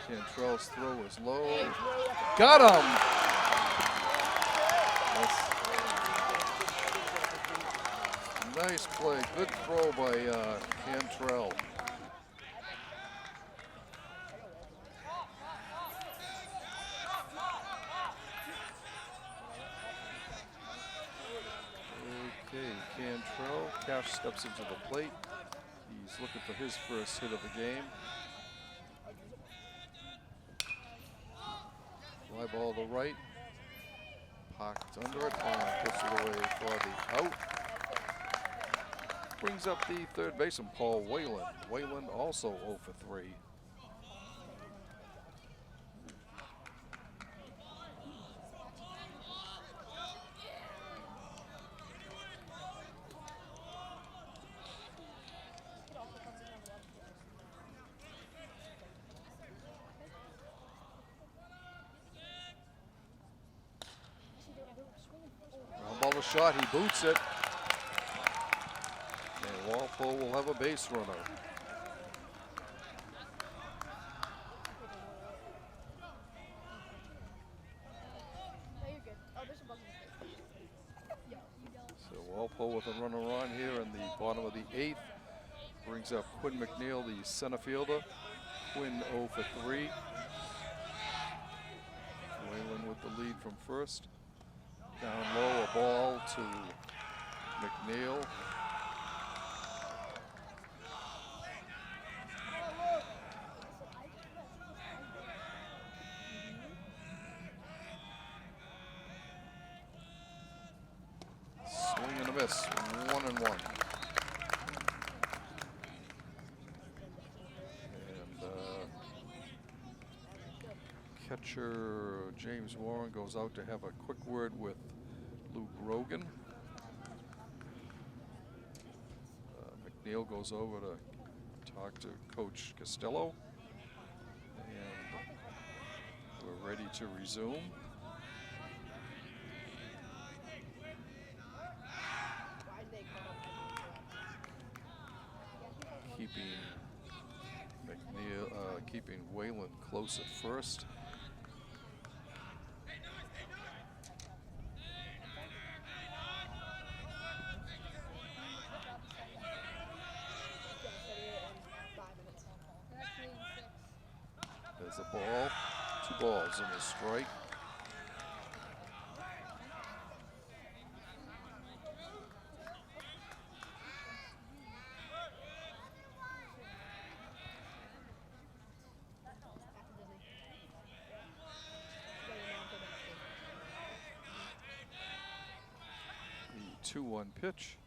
Cantrell's throw is low. Got him! Nice play, good throw by Cantrell. Okay, Cantrell. Cash steps into the plate. He's looking for his first hit of the game. Fly ball to right. Pocked under it. Puts it away for the out. Brings up the third baseman, Paul Wayland. Wayland also 0 for 3. Ground ball to shot, he boots it. And Walpole will have a base runner. So Walpole with a runner on here in the bottom of the 8th. Brings up Quinn McNeil, the center fielder. Quinn 0 for 3. Whalen with the lead from first. Down low, a ball to McNeil. Swing and a miss, 1-1. Catcher James Warren goes out to have a quick word with Luke Rogan. McNeil goes over to talk to Coach Costello. And we're ready to resume. Keeping Whalen close at first. There's a ball, 2 balls in the strike. The 2-1 pitch,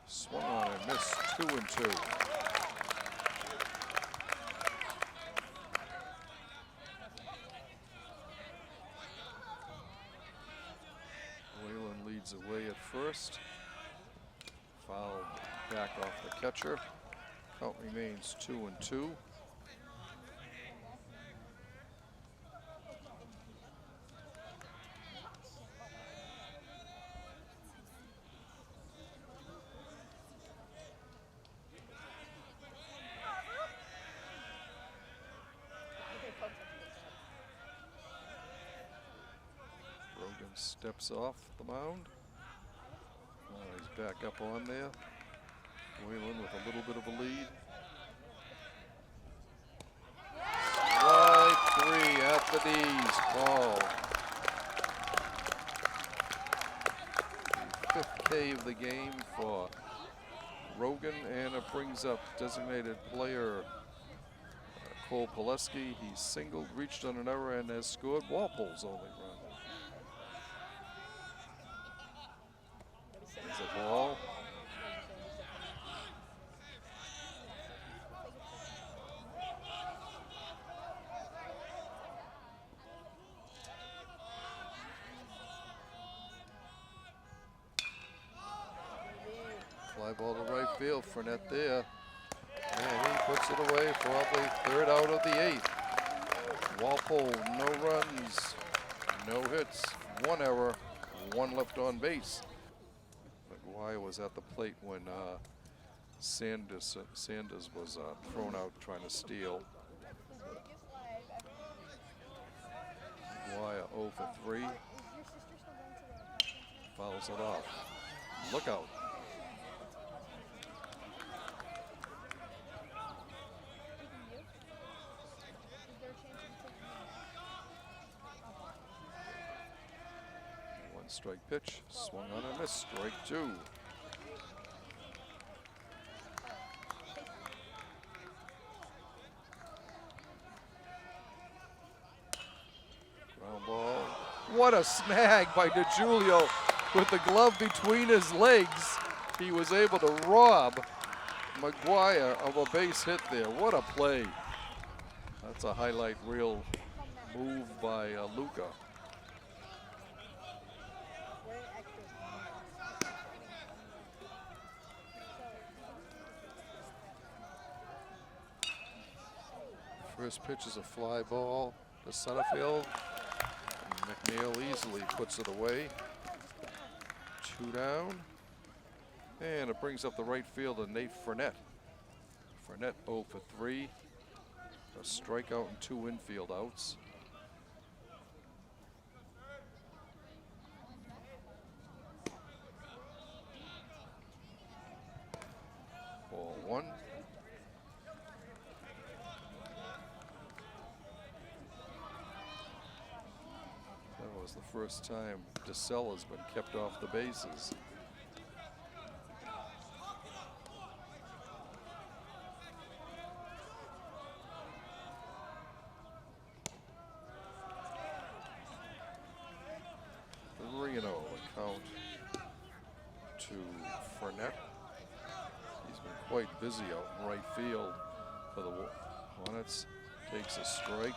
swung on and missed, 2-2. Away at first. Foul back off the catcher. Count remains 2-2. Rogan steps off the mound. He's back up on there. Whalen with a little bit of a lead. Strike 3 at the knees. Ball. The 5th K of the game for Rogan, and it brings up designated player Cole Pileski. He's singled, reached on an error, and has scored Walpole's only run. The ball. Fly ball to right field, Fournette there. And he puts it away for the 3rd out of the 8th. Walpole, no runs, no hits, 1 error, 1 left on base. McGuire was at the plate when Sanders was thrown out trying to steal. McGuire 0 for 3. Fouls it off. Look out. Strike pitch, swung on and missed, strike 2. Ground ball. What a snag by DeJulio with the glove between his legs. He was able to rob McGuire of a base hit there. What a play. That's a highlight reel move by Luca. First pitch is a fly ball to center field. And McNeil easily puts it away. 2 down. And it brings up the right fielder, Nate Fournette. Fournette 0 for 3. A strikeout and 2 infield outs. Ball 1. That was the first time DeSell has been kept off the bases. Count to Fournette. He's been quite busy out in right field for the Hornets. Takes a strike.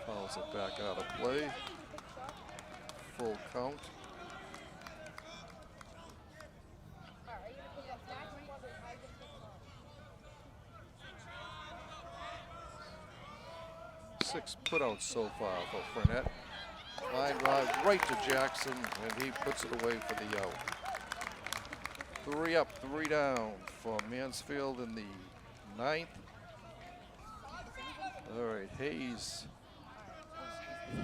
Fouls it back out of play. Full count. Six putouts so far for Fournette. Line drive right to Jackson, and he puts it away for the out. 3 up, 3 down for Mansfield in the 9th. All right, Hayes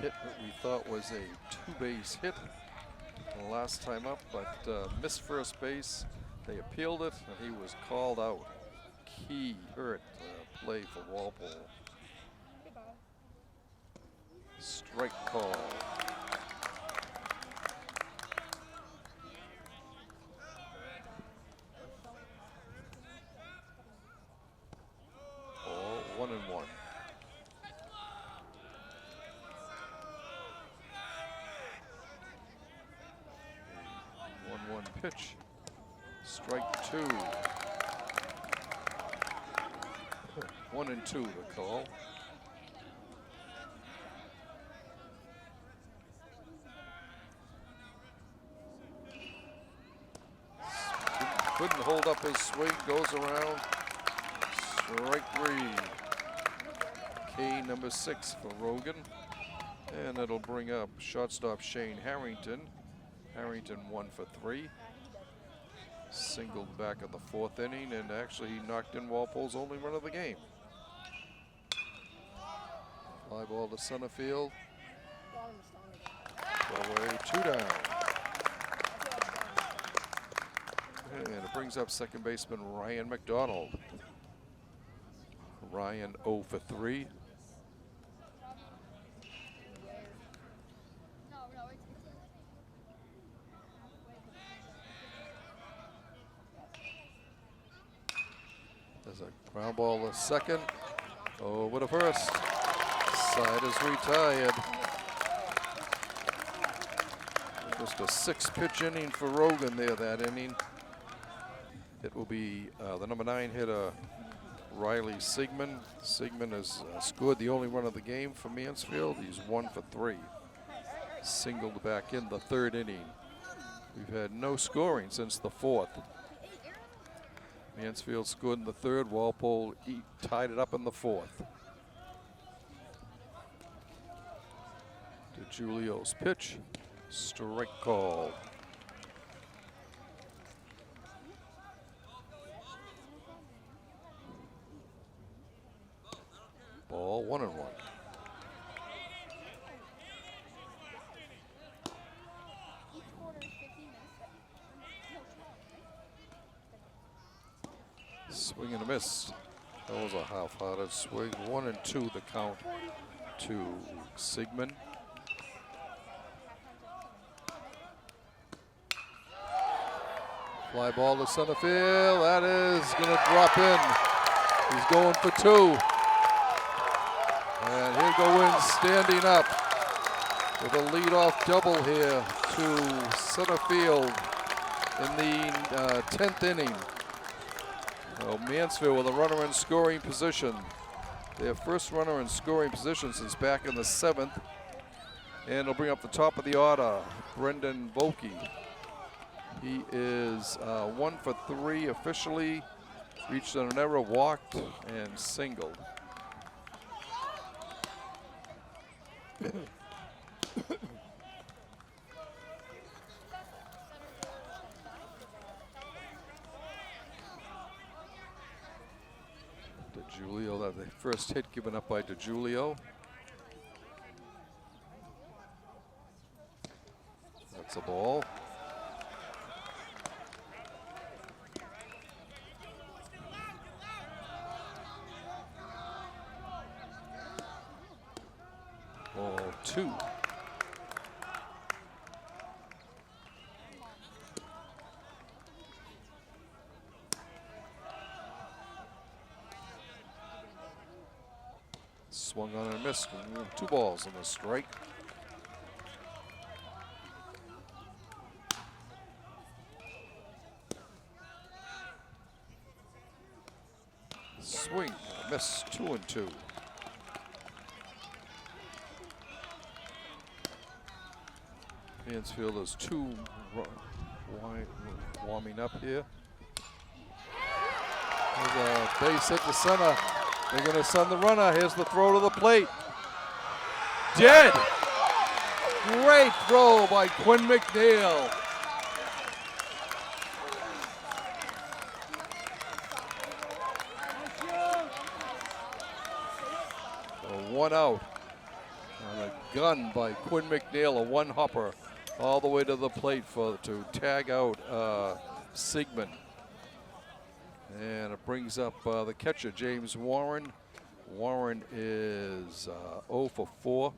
hit what we thought was a 2-base hit last time up, but missed first base. They appealed it, and he was called out. Key hurt play for Walpole. Strike call. Ball 1-1. 1-1 pitch. Strike 2. 1-2 the call. Couldn't hold up his swing, goes around. Strike 3. K number 6 for Rogan. And it'll bring up shortstop Shane Harrington. Harrington 1 for 3. Singled back in the 4th inning, and actually he knocked in Walpole's only run of the game. Fly ball to center field. Away, 2 down. And it brings up second baseman Ryan McDonald. Ryan 0 for 3. There's a ground ball to second. Over to first. Side is retired. Just a 6-pitch inning for Rogan there that inning. It will be the number 9 hitter, Riley Sigmund. Sigmund has scored the only run of the game for Mansfield. He's 1 for 3. Singled back in the 3rd inning. We've had no scoring since the 4th. Mansfield scored in the 3rd. Walpole tied it up in the 4th. To Julio's pitch. Strike call. Ball 1-1. Swing and a miss. That was a half-hearted swing. 1-2 the count to Sigmund. Fly ball to center field. That is going to drop in. He's going for 2. And he'll go in standing up with a leadoff double here to center field in the 10th inning. Mansfield with a runner in scoring position. Their first runner in scoring position since back in the 7th. And it'll bring up the top of the order, Brendan Volke. He is 1 for 3 officially Reached on an error, walked, and singled. DeGiulio, that the first hit given up by DeGiulio. That's a ball. Ball 2. Swung on and missed. 2 balls and a strike. Swing, miss, 2-2. Mansfield is 2 warming up here. There's a base hit to center. They're going to send the runner. Here's the throw to the plate. Dead. Great throw by Quinn McNeil. So 1 out. And a gun by Quinn McNeil, a 1-hopper all the way to the plate to tag out Sigmund. And it brings up the catcher, James Warren. Warren is 0 for 4.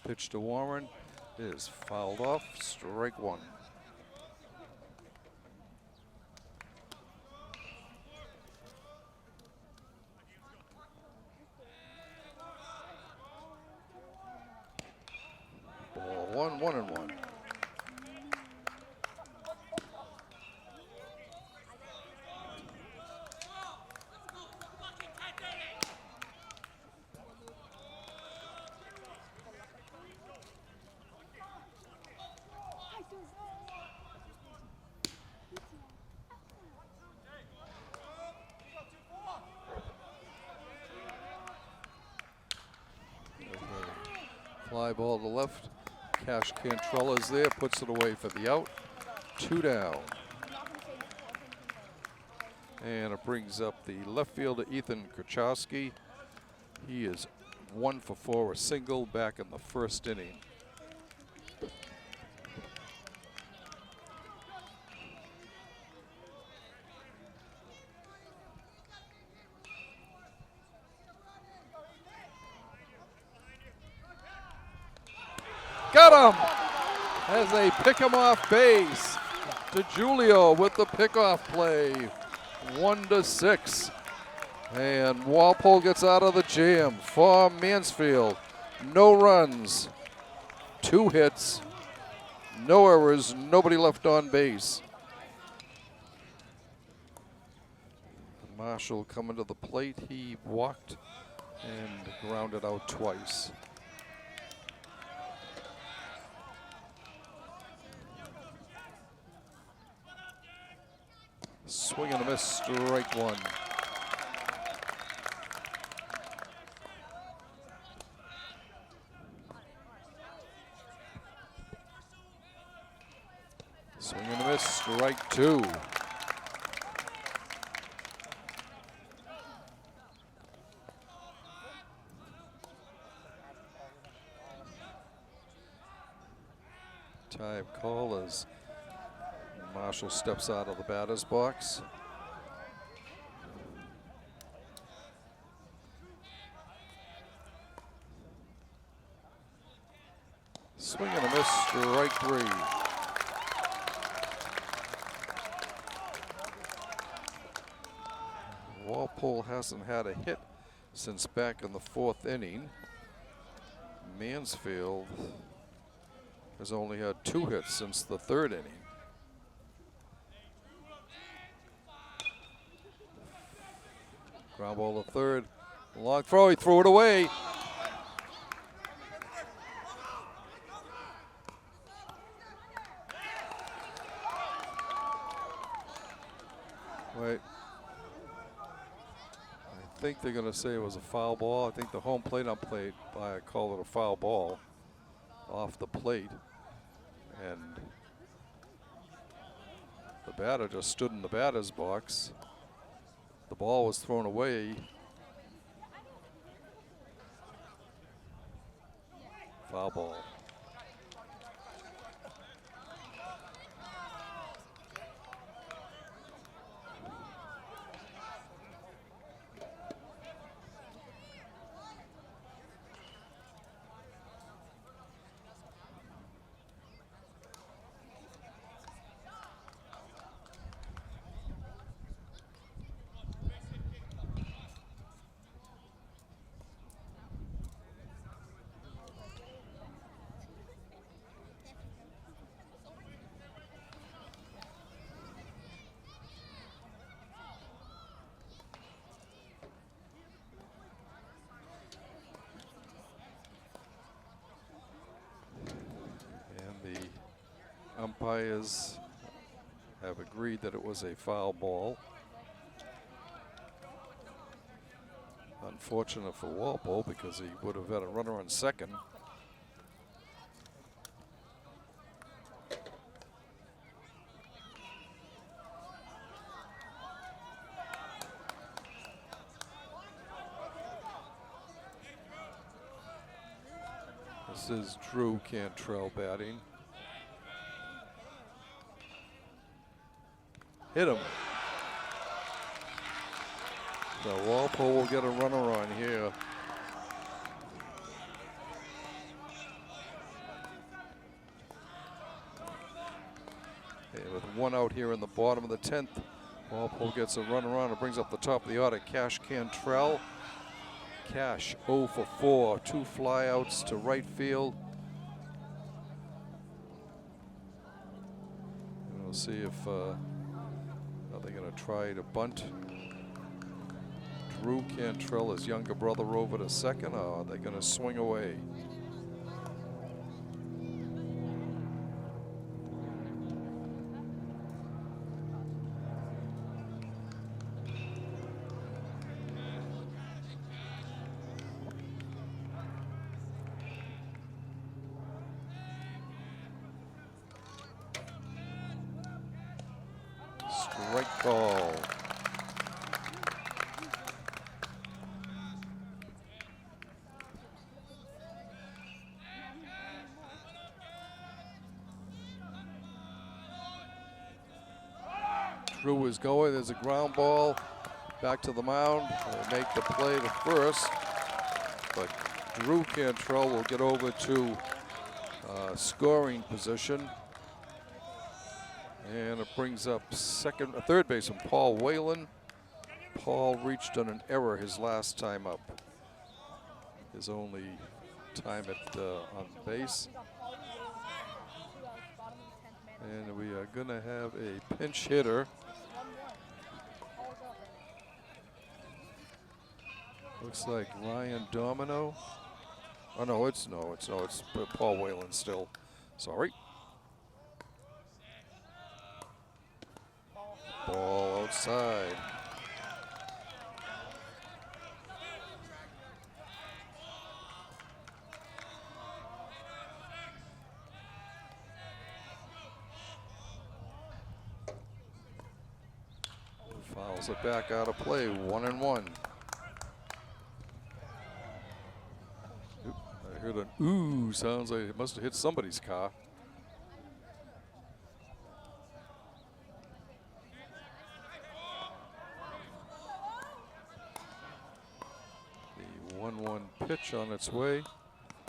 Pitch to Warren is fouled off, strike 1. Ball 1, 1-1. Fly ball to left. Cash Cantrell is there, puts it away for the out. 2 down. And it brings up the left fielder, Ethan Kuchowski. He is 1 for 4, a single back in the first inning. Got him as they pick him off base. DeGiulio with the pickoff play, 1-6. And Walpole gets out of the jam for Mansfield. No runs, 2 hits, no errors, nobody left on base. Marshall coming to the plate. He walked and grounded out twice. Swing and a miss, strike 1. Swing and a miss, strike two. Time call as Marshall steps out of the batter's box. Swing and a miss, strike three. Walpole hasn't had a hit since back in the fourth inning. Mansfield has only had 2 hits since the third inning. Ground ball to third. Long throw, he threw it away. Wait. I think they're going to say it was a foul ball. I think the home plate umpire called it a foul ball off the plate. And the batter just stood in the batter's box. The ball was thrown away. Foul ball. Umpires have agreed that it was a foul ball. Unfortunate for Walpole because he would have had a runner on second. This is Drew Cantrell batting. Hit him. So Walpole will get a runner on here. And with 1 out here in the bottom of the 10th, Walpole gets a runner on. It brings up the top of the order. Cash Cantrell. Cash 0 for 4. 2 flyouts to right field. And we'll see if are they going to try to bunt Drew Cantrell, his younger brother, over to second, or are they going to swing away? Strike ball. Drew is going. There's a ground ball back to the mound. They'll make the play to first, but Drew Cantrell will get over to scoring position. And it brings up third baseman Paul Whalen. Paul reached on an error his last time up. His only time on base. And we are going to have a pinch hitter. Looks like Ryan Domino. Oh no, it's Paul Whalen still. Sorry. Ball outside. Fouls it back out of play, 1-1. Oop, I heard an ooh, sounds like it must have hit somebody's car. The 1-1 pitch on its way.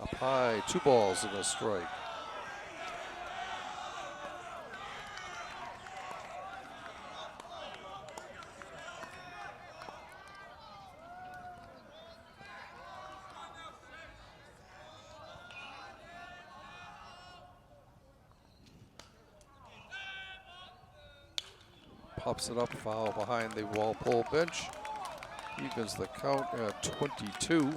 Up high, 2 balls and a strike. Pops it up, foul behind the Walpole bench. Evens the count at 22.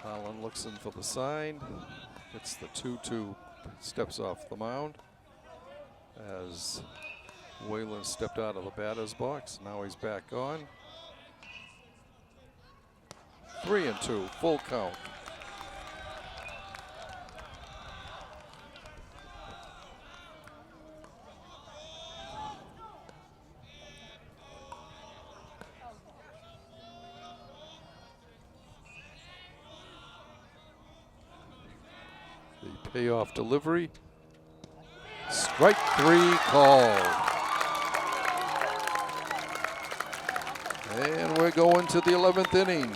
Holland looks in for the sign. It's the 2-2, steps off the mound as Whalen stepped out of the batter's box. Now he's back on. 3-2, full count. The payoff delivery. Strike 3 called. And we're going to the 11th inning.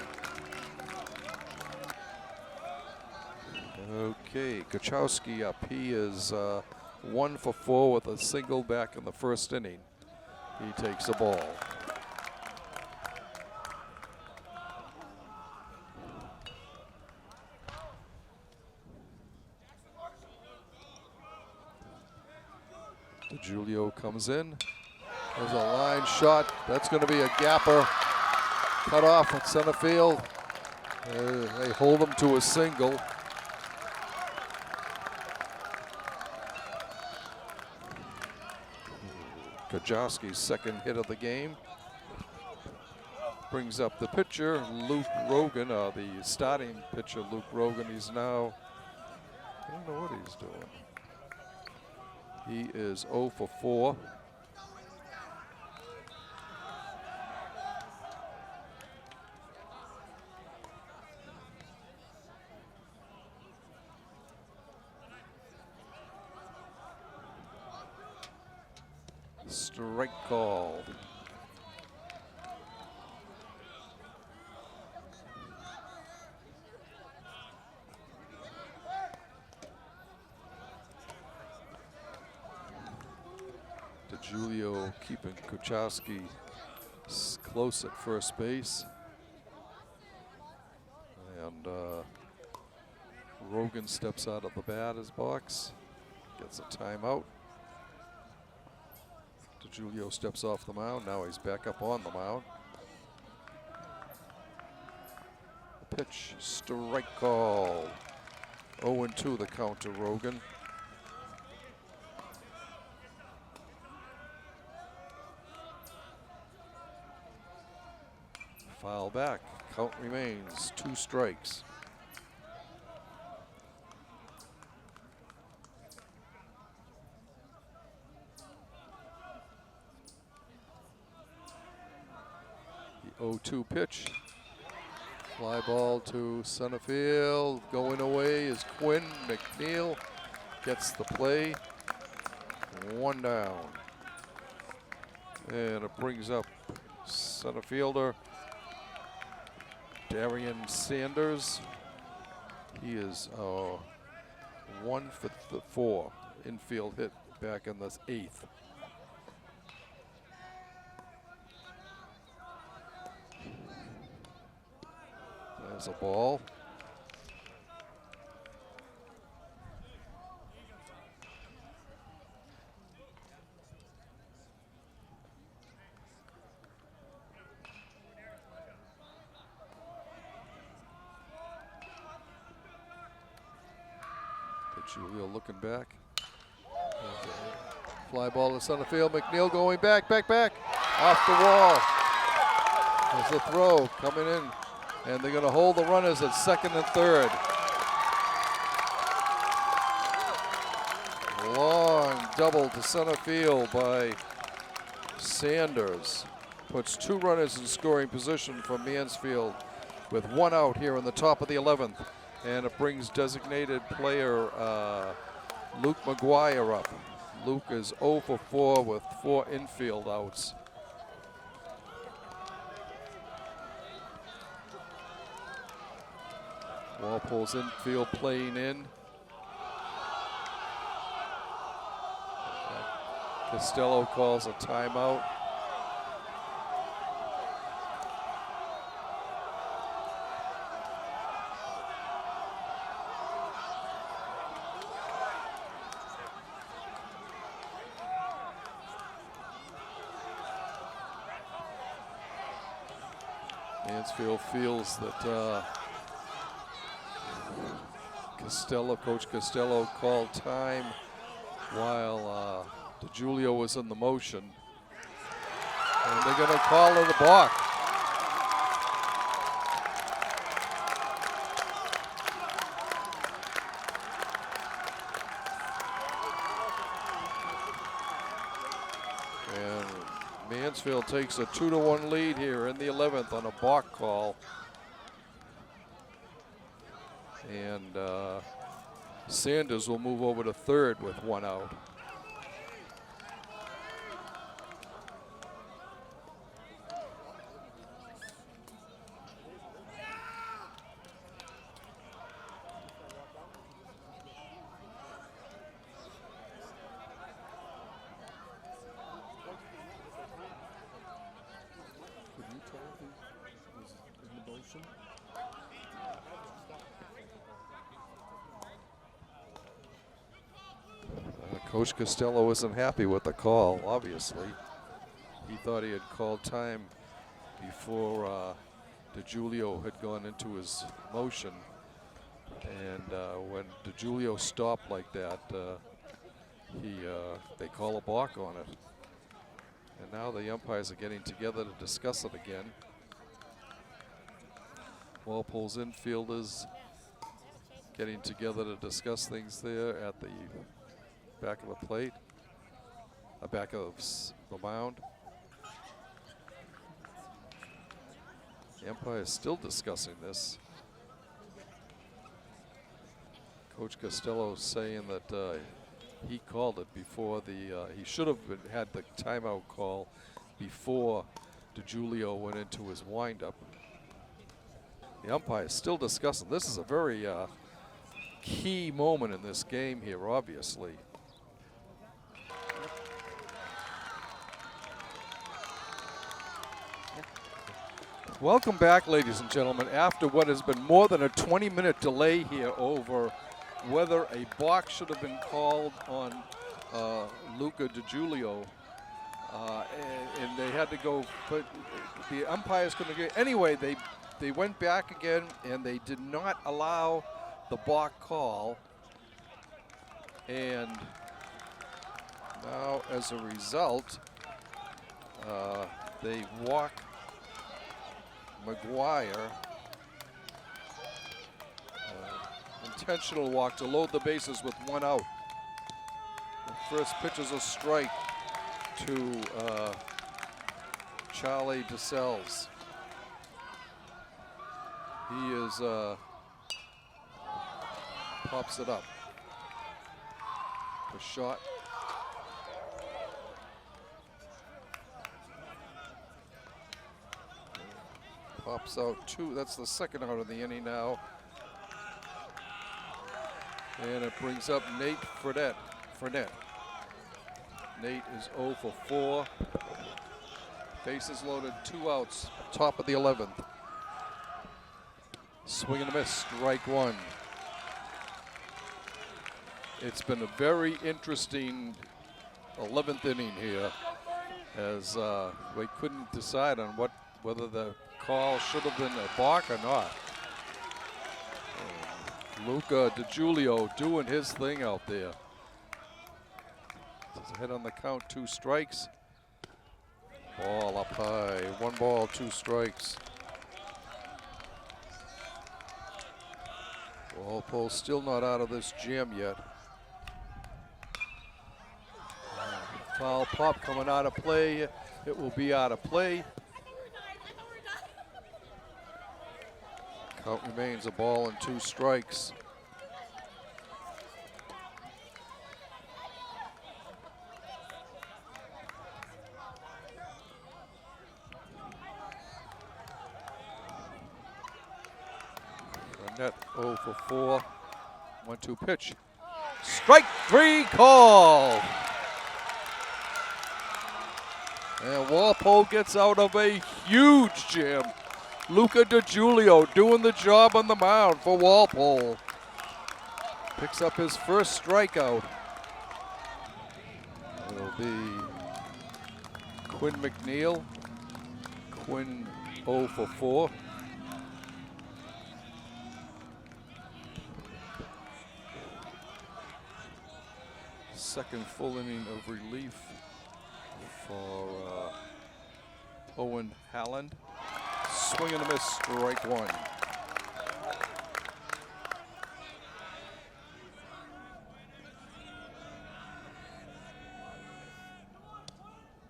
Okay, Kuchowski up. He is 1 for 4 with a single back in the first inning. He takes a ball. DeGiulio comes in. There's a line shot. That's going to be a gapper. Cut off at center field. They hold him to a single. Kuchowski's second hit of the game. Brings up the pitcher, Luke Rogan, the starting pitcher, Luke Rogan. He's now, I don't know what he's doing. He is 0 for 4. Strike called. DeGiulio keeping Kuchowski close at first base. And Rogan steps out of the batter's box, gets a timeout. DeGiulio steps off the mound. Now he's back up on the mound. Pitch, strike call. 0-2 the count to Rogan. Foul back. Count remains 2 strikes. The 0-2 pitch. Fly ball to center field. Going away is Quinn. McNeil gets the play. 1 down. And it brings up center fielder Darian Sanders. He is 1 for 4 infield hit back in the 8th. There's a ball. DeGiulio looking back. Fly ball to center field. McNeil going back. Off the wall. There's a throw coming in. And they're going to hold the runners at second and third. double to center field by Sanders. Puts 2 runners in scoring position for Mansfield with 1 out here in the top of the 11th. And it brings designated player Luke McGuire up. Luke is 0 for 4 with 4 infield outs. Walpole's infield playing in. Costello calls a timeout. Mansfield feels that Coach Costello called time while DeGiulio was in the motion. And they're going to call it a balk. And Mansfield takes a 2-1 lead here in the 11th on a balk call. And Sanders will move over to third with 1 out. Coach Costello isn't happy with the call, obviously. He thought he had called time before DeGiulio had gone into his motion. And when DeGiulio stopped like that, they call a balk on it. And now the umpires are getting together to discuss it again. Walpole's infielders getting together to discuss things there at the back of the plate, back of the mound. The umpire is still discussing this. Coach Costello saying that he called it before he should have had the timeout call before DeGiulio went into his windup. The umpire is still discussing. This is a very key moment in this game here, obviously. Welcome back, ladies and gentlemen, after what has been more than a 20-minute delay here over whether a balk should have been called on Luca DeGiulio. And they had to go, but the umpires couldn't agree. Anyway, they went back again, and they did not allow the balk call. And now, as a result, they walk McGuire, intentional walk to load the bases with 1 out. The first pitch is a strike to Charlie DeSalles. He is pops it up. The shot. Pops out 2. That's the second out of the inning now. And it brings up Nate Fredette. Nate is 0 for 4. Bases loaded, 2 outs, top of the 11th. Swing and a miss, strike 1. It's been a very interesting 11th inning here, as we couldn't decide on whether the call should have been a balk or not. Luca DeGiulio doing his thing out there. He's ahead on the count, 2 strikes. Ball up high, 1 ball, 2 strikes. Walpole still not out of this jam yet. Foul pop coming out of play. It will be out of play. Count remains a ball and 2 strikes. Net 0 for 4. 1-2 pitch. Strike 3 call. And Walpole gets out of a huge jam. Luca DiGiulio doing the job on the mound for Walpole. Picks up his first strikeout. It'll be Quinn McNeil. Quinn 0 for 4. Second full inning of relief for Owen Halland. Swing and a miss, strike 1.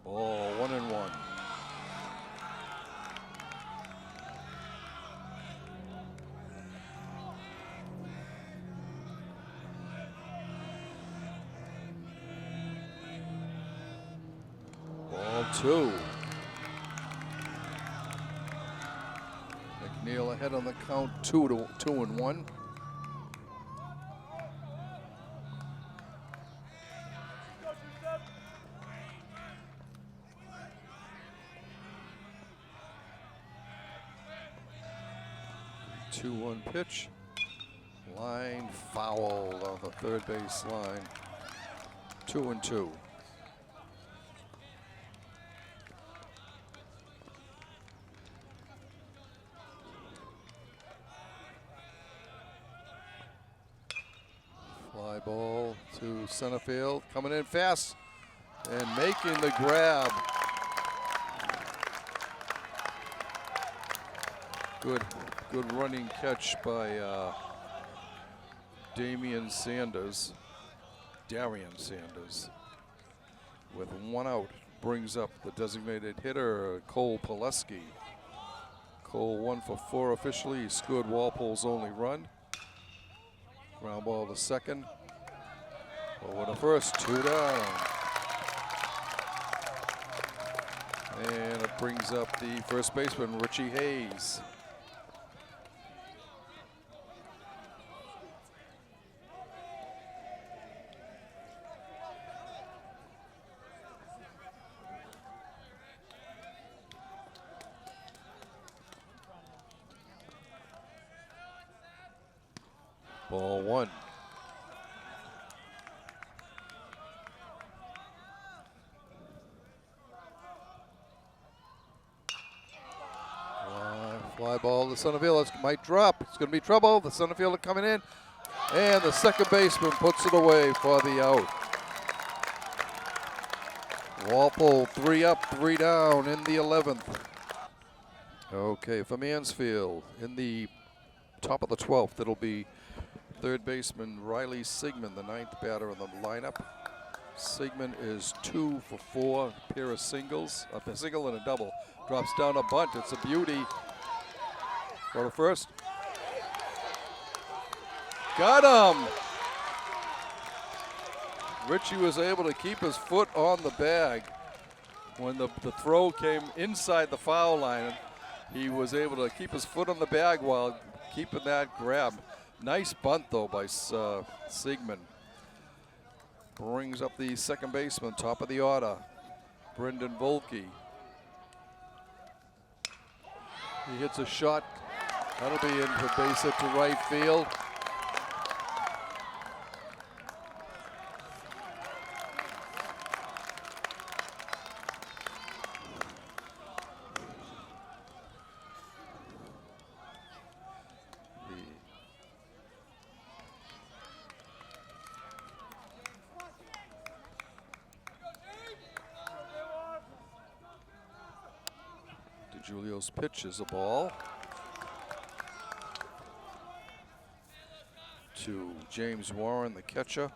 Ball 1-1. Ball 2. McNeil ahead on the count, 2-1. Two-one pitch. Line foul on the third base line. 2-2. Fly ball to center field, coming in fast and making the grab. Good running catch by Darian Sanders. With 1 out, brings up the designated hitter, Cole Pileski. Cole 1 for 4 officially. He scored Walpole's only run. Ground ball to second. Over to first, 2 down. And it brings up the first baseman, Richie Hayes. Ball 1. Fly ball to center field. It might drop. It's going to be trouble. The center fielder coming in. And the second baseman puts it away for the out. Walpole 3 up, 3 down in the 11th. Okay, for Mansfield, in the top of the 12th, it'll be third baseman Riley Sigmund, the 9th batter in the lineup. Sigmund is 2 for 4, pair of singles, a single and a double. Drops down a bunt. It's a beauty. Go to first. Got him. Richie was able to keep his foot on the bag. When the throw came inside the foul line, he was able to keep his foot on the bag while keeping that grab. Nice bunt, though, by Sigmund. Brings up the second baseman, top of the order, Brendan Volke. He hits a shot. That'll be into base hit to right field. DiGiulio's pitch is a ball to James Warren, the catcher.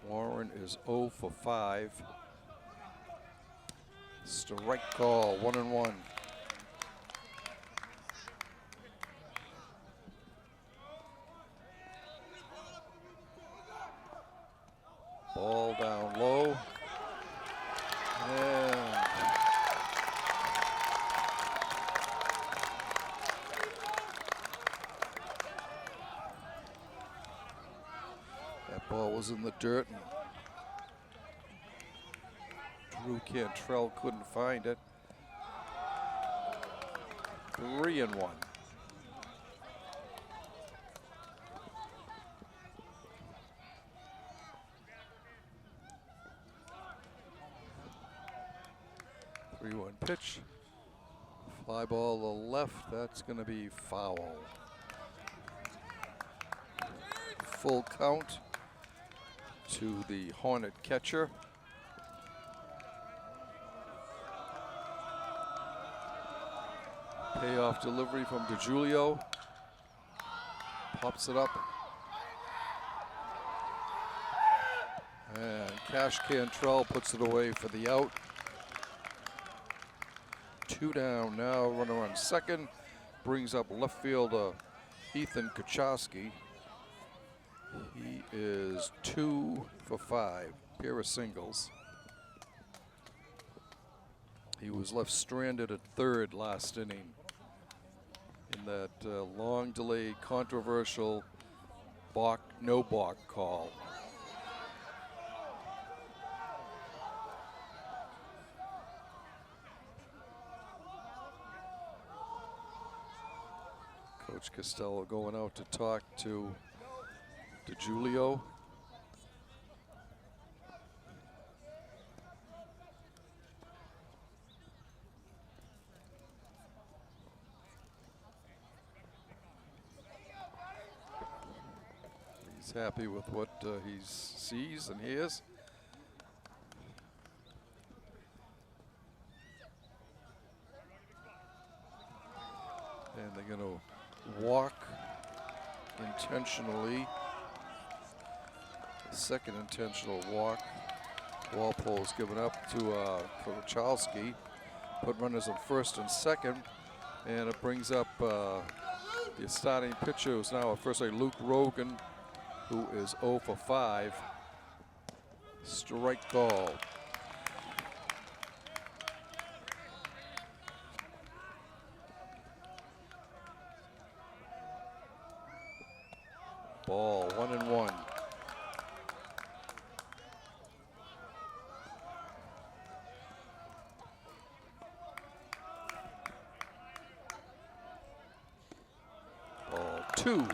Warren is 0 for 5. Strike call, 1-1. Ball down low. And that ball was in the dirt, and Drew Cantrell couldn't find it. 3-1. Pitch. Fly ball to the left. That's going to be foul. Full count to the Hornet catcher. Payoff delivery from DiGiulio. Pops it up. And Cash Cantrell puts it away for the out. 2 down now, runner on second. Brings up left fielder Ethan Kuchowski. He is 2 for 5, pair of singles. He was left stranded at third last inning in that long delayed controversial no balk call. Coach Costello going out to talk to DiGiulio. He's happy with what he sees and hears. And they're going to walk intentionally. The second intentional walk. Walpole's given up to Kuchowski. Put runners on first and second. And it brings up the starting pitcher, who's now at first base, Luke Rogan, who is 0 for 5. Strike call. Ball, 1-1. Ball 2.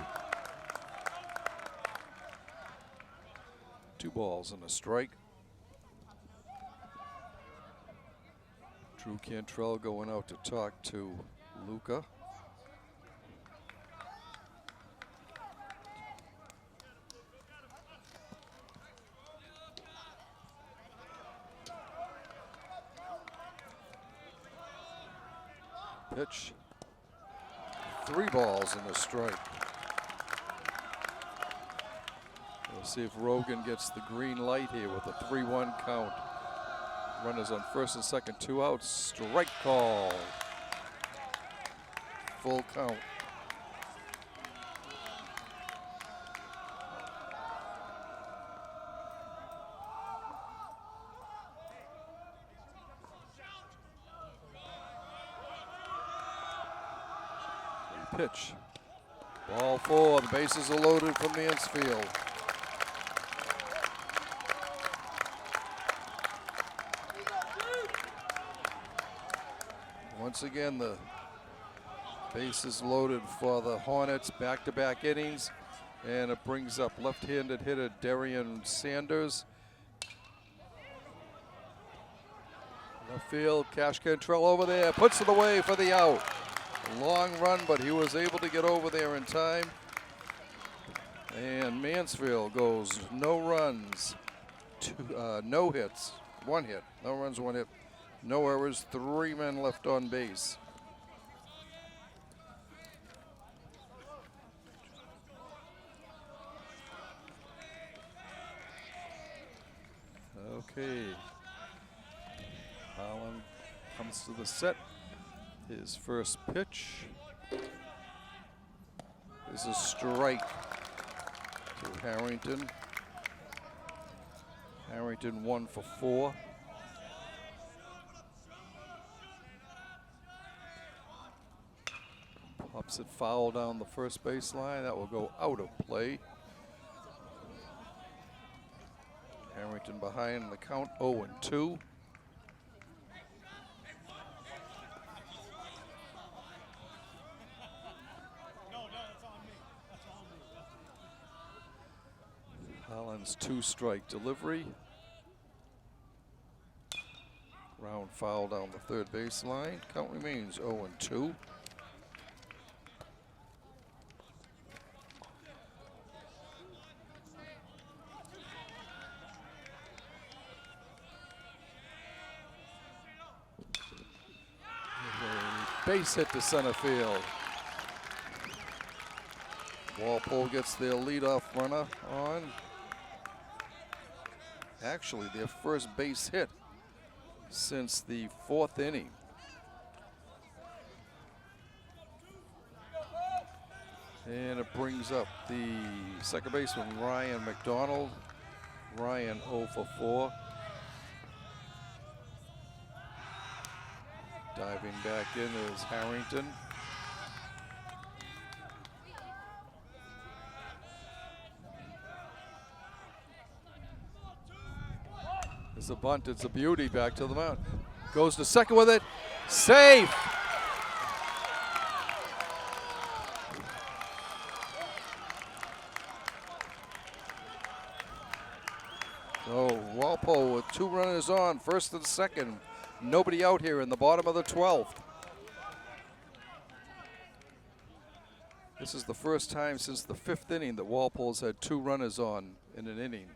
2 balls and a strike. Drew Cantrell going out to talk to Luca. Pitch. 3 balls and a strike. We'll see if Rogan gets the green light here with a 3-1 count. Runners on first and second, 2 outs. Strike call. Full count. Pitch. Ball 4. The bases are loaded from Mansfield. Once again, the bases loaded for the Hornets. Back-to-back innings. And it brings up left-handed hitter Darian Sanders. Left field, Cash Cantrell over there. Puts it away for the out. Long run, but he was able to get over there in time. And Mansfield goes no runs, no hits, 1 hit. No runs, 1 hit. No errors, 3 men left on base. Okay. Holland comes to the set. His first pitch is a strike to Harrington. Harrington 1 for 4. Pops it foul down the first baseline. That will go out of play. Harrington behind in the count, 0-2. Holland's 2-strike delivery. Round foul down the third baseline. Count remains 0-2. Base hit to center field. Walpole gets their leadoff runner on. Actually, their first base hit since the 4th inning. And it brings up the second baseman, Ryan McDonald. Ryan 0 for 4. Diving back in is Harrington. It's a bunt, it's a beauty, back to the mound. Goes to second with it, safe! So Walpole with 2 runners on, first and second. Nobody out here in the bottom of the 12th. This is the first time since the 5th inning that Walpole's had 2 runners on in an inning.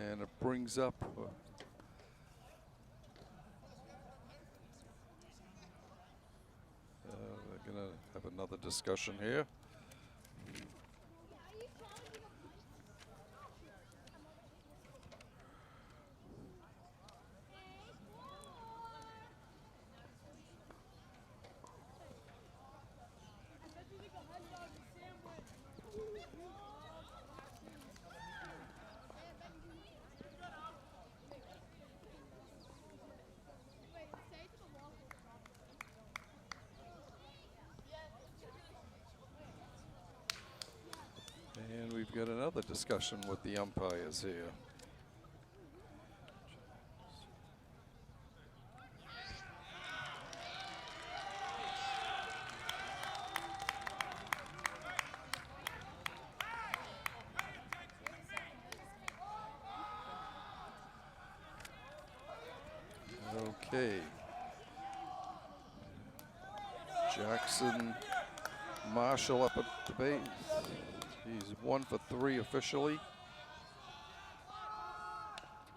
And it brings up we're gonna have another discussion here. And we've got another discussion with the umpires here. Okay. Jackson Marshall up at the base. He's 1 for 3 officially.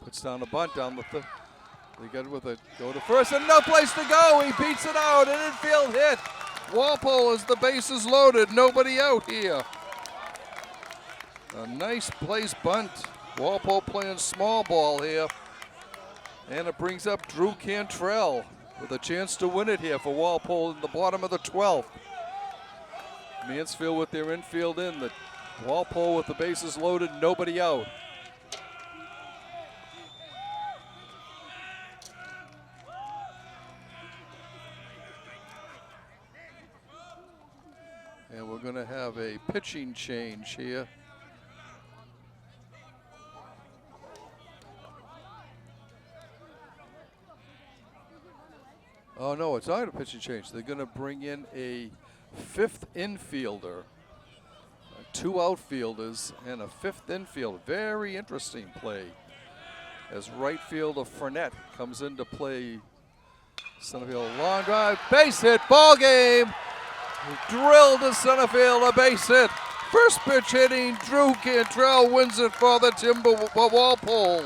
Puts down a bunt down the third. They get it with it. Go to first and no place to go. He beats it out. An infield hit. Walpole as the bases loaded. Nobody out here. A nice place bunt. Walpole playing small ball here. And it brings up Drew Cantrell with a chance to win it here for Walpole in the bottom of the 12th. Mansfield with their infield in. The Walpole with the bases loaded, nobody out. And we're going to have a pitching change here. Oh no, it's not a pitching change. They're going to bring in a 5th infielder, 2 outfielders, and a 5th infielder. Very interesting play as right fielder Fournette comes into play. Center field, long drive, base hit, ball game. Drilled to center field, a base hit. First pitch hitting, Drew Cantrell wins it for the Walpole.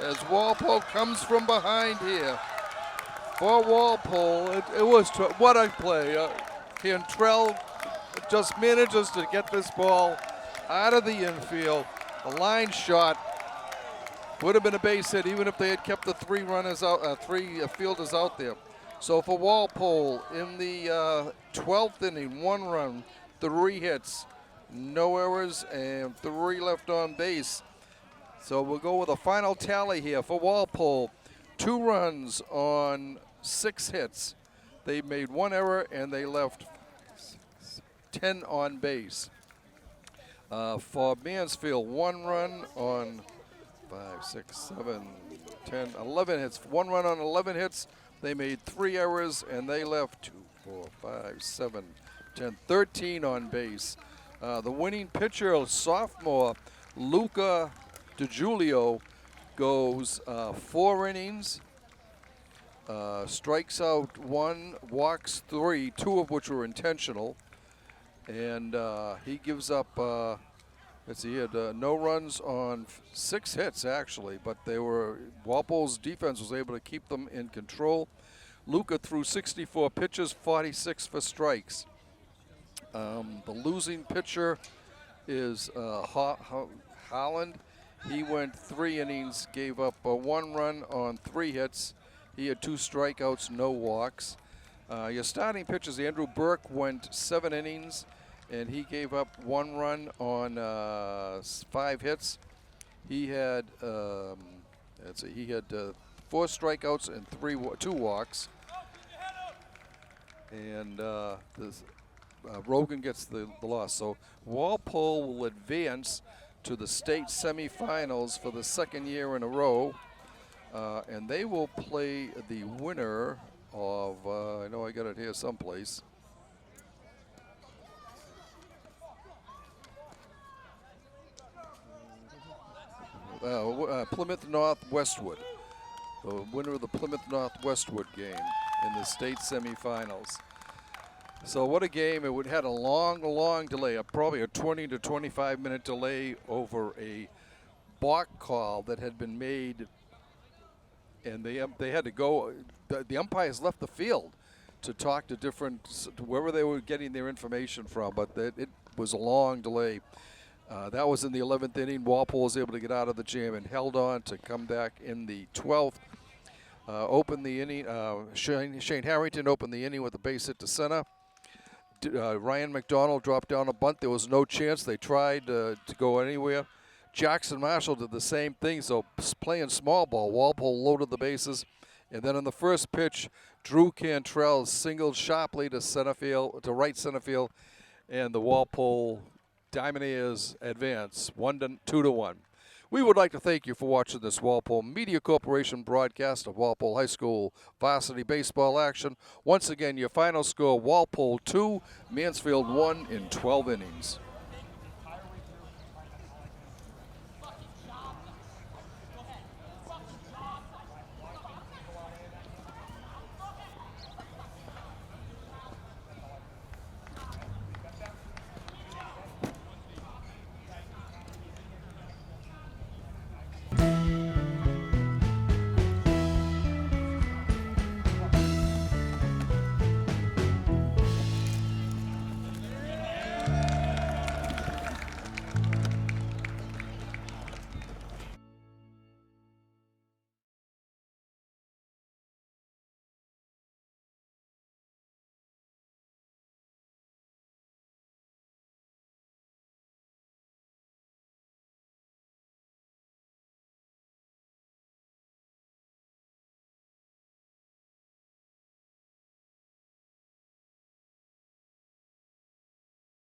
As Walpole comes from behind here. For Walpole, it was, what a play. Cantrell just manages to get this ball out of the infield. A line shot Would have been a base hit even if they had kept the three runners out, fielders out there. So for Walpole in the 12th inning, 1 run, 3 hits, no errors, and 3 left on base. So we'll go with a final tally here for Walpole. 2 runs on 6 hits. They made 1 error and they left 10 on base. For Mansfield, 1 run on 5, 6, 7, 10, 11 hits. 1 run on 11 hits. They made 3 errors and they left 2, 4, 5, 7, 10, 13 on base. The winning pitcher, sophomore Luca DiGiulio, goes 4 innings, strikes out 1, walks 3, 2 of which were intentional, and he gives up. He had no runs on 6 hits actually, but Walpole's defense was able to keep them in control. Luca threw 64 pitches, 46 for strikes. The losing pitcher is Holland. He went 3 innings, gave up 1 run on 3 hits. He had 2 strikeouts, no walks. Your starting pitchers, Andrew Burke, went 7 innings, and he gave up 1 run on 5 hits. He had 4 strikeouts and 2 walks. And Rogan gets the loss. So Walpole will advance to the state semifinals for the 2nd year in a row, and they will play the winner of. I know I got it here someplace. Plymouth North Westwood, the winner of the Plymouth North Westwood game in the state semifinals. So what a game. It had a long delay, probably a 20 to 25 minute delay over a balk call that had been made, and they had to go. The umpires left the field to talk to wherever they were getting their information from, but it was a long delay. That was in the 11th inning. Walpole was able to get out of the jam and held on to come back in the 12th. Opened the inning. Shane Harrington opened the inning with a base hit to center. Ryan McDonald dropped down a bunt. There was no chance. They tried to go anywhere. Jackson Marshall did the same thing. So playing small ball, Walpole loaded the bases. And then on the first pitch, Drew Cantrell singled sharply to right center field, and the Walpole Diamondaires advance 2-1. We would like to thank you for watching this Walpole Media Corporation broadcast of Walpole High School varsity baseball action. Once again, your final score, Walpole 2, Mansfield 1 in 12 innings.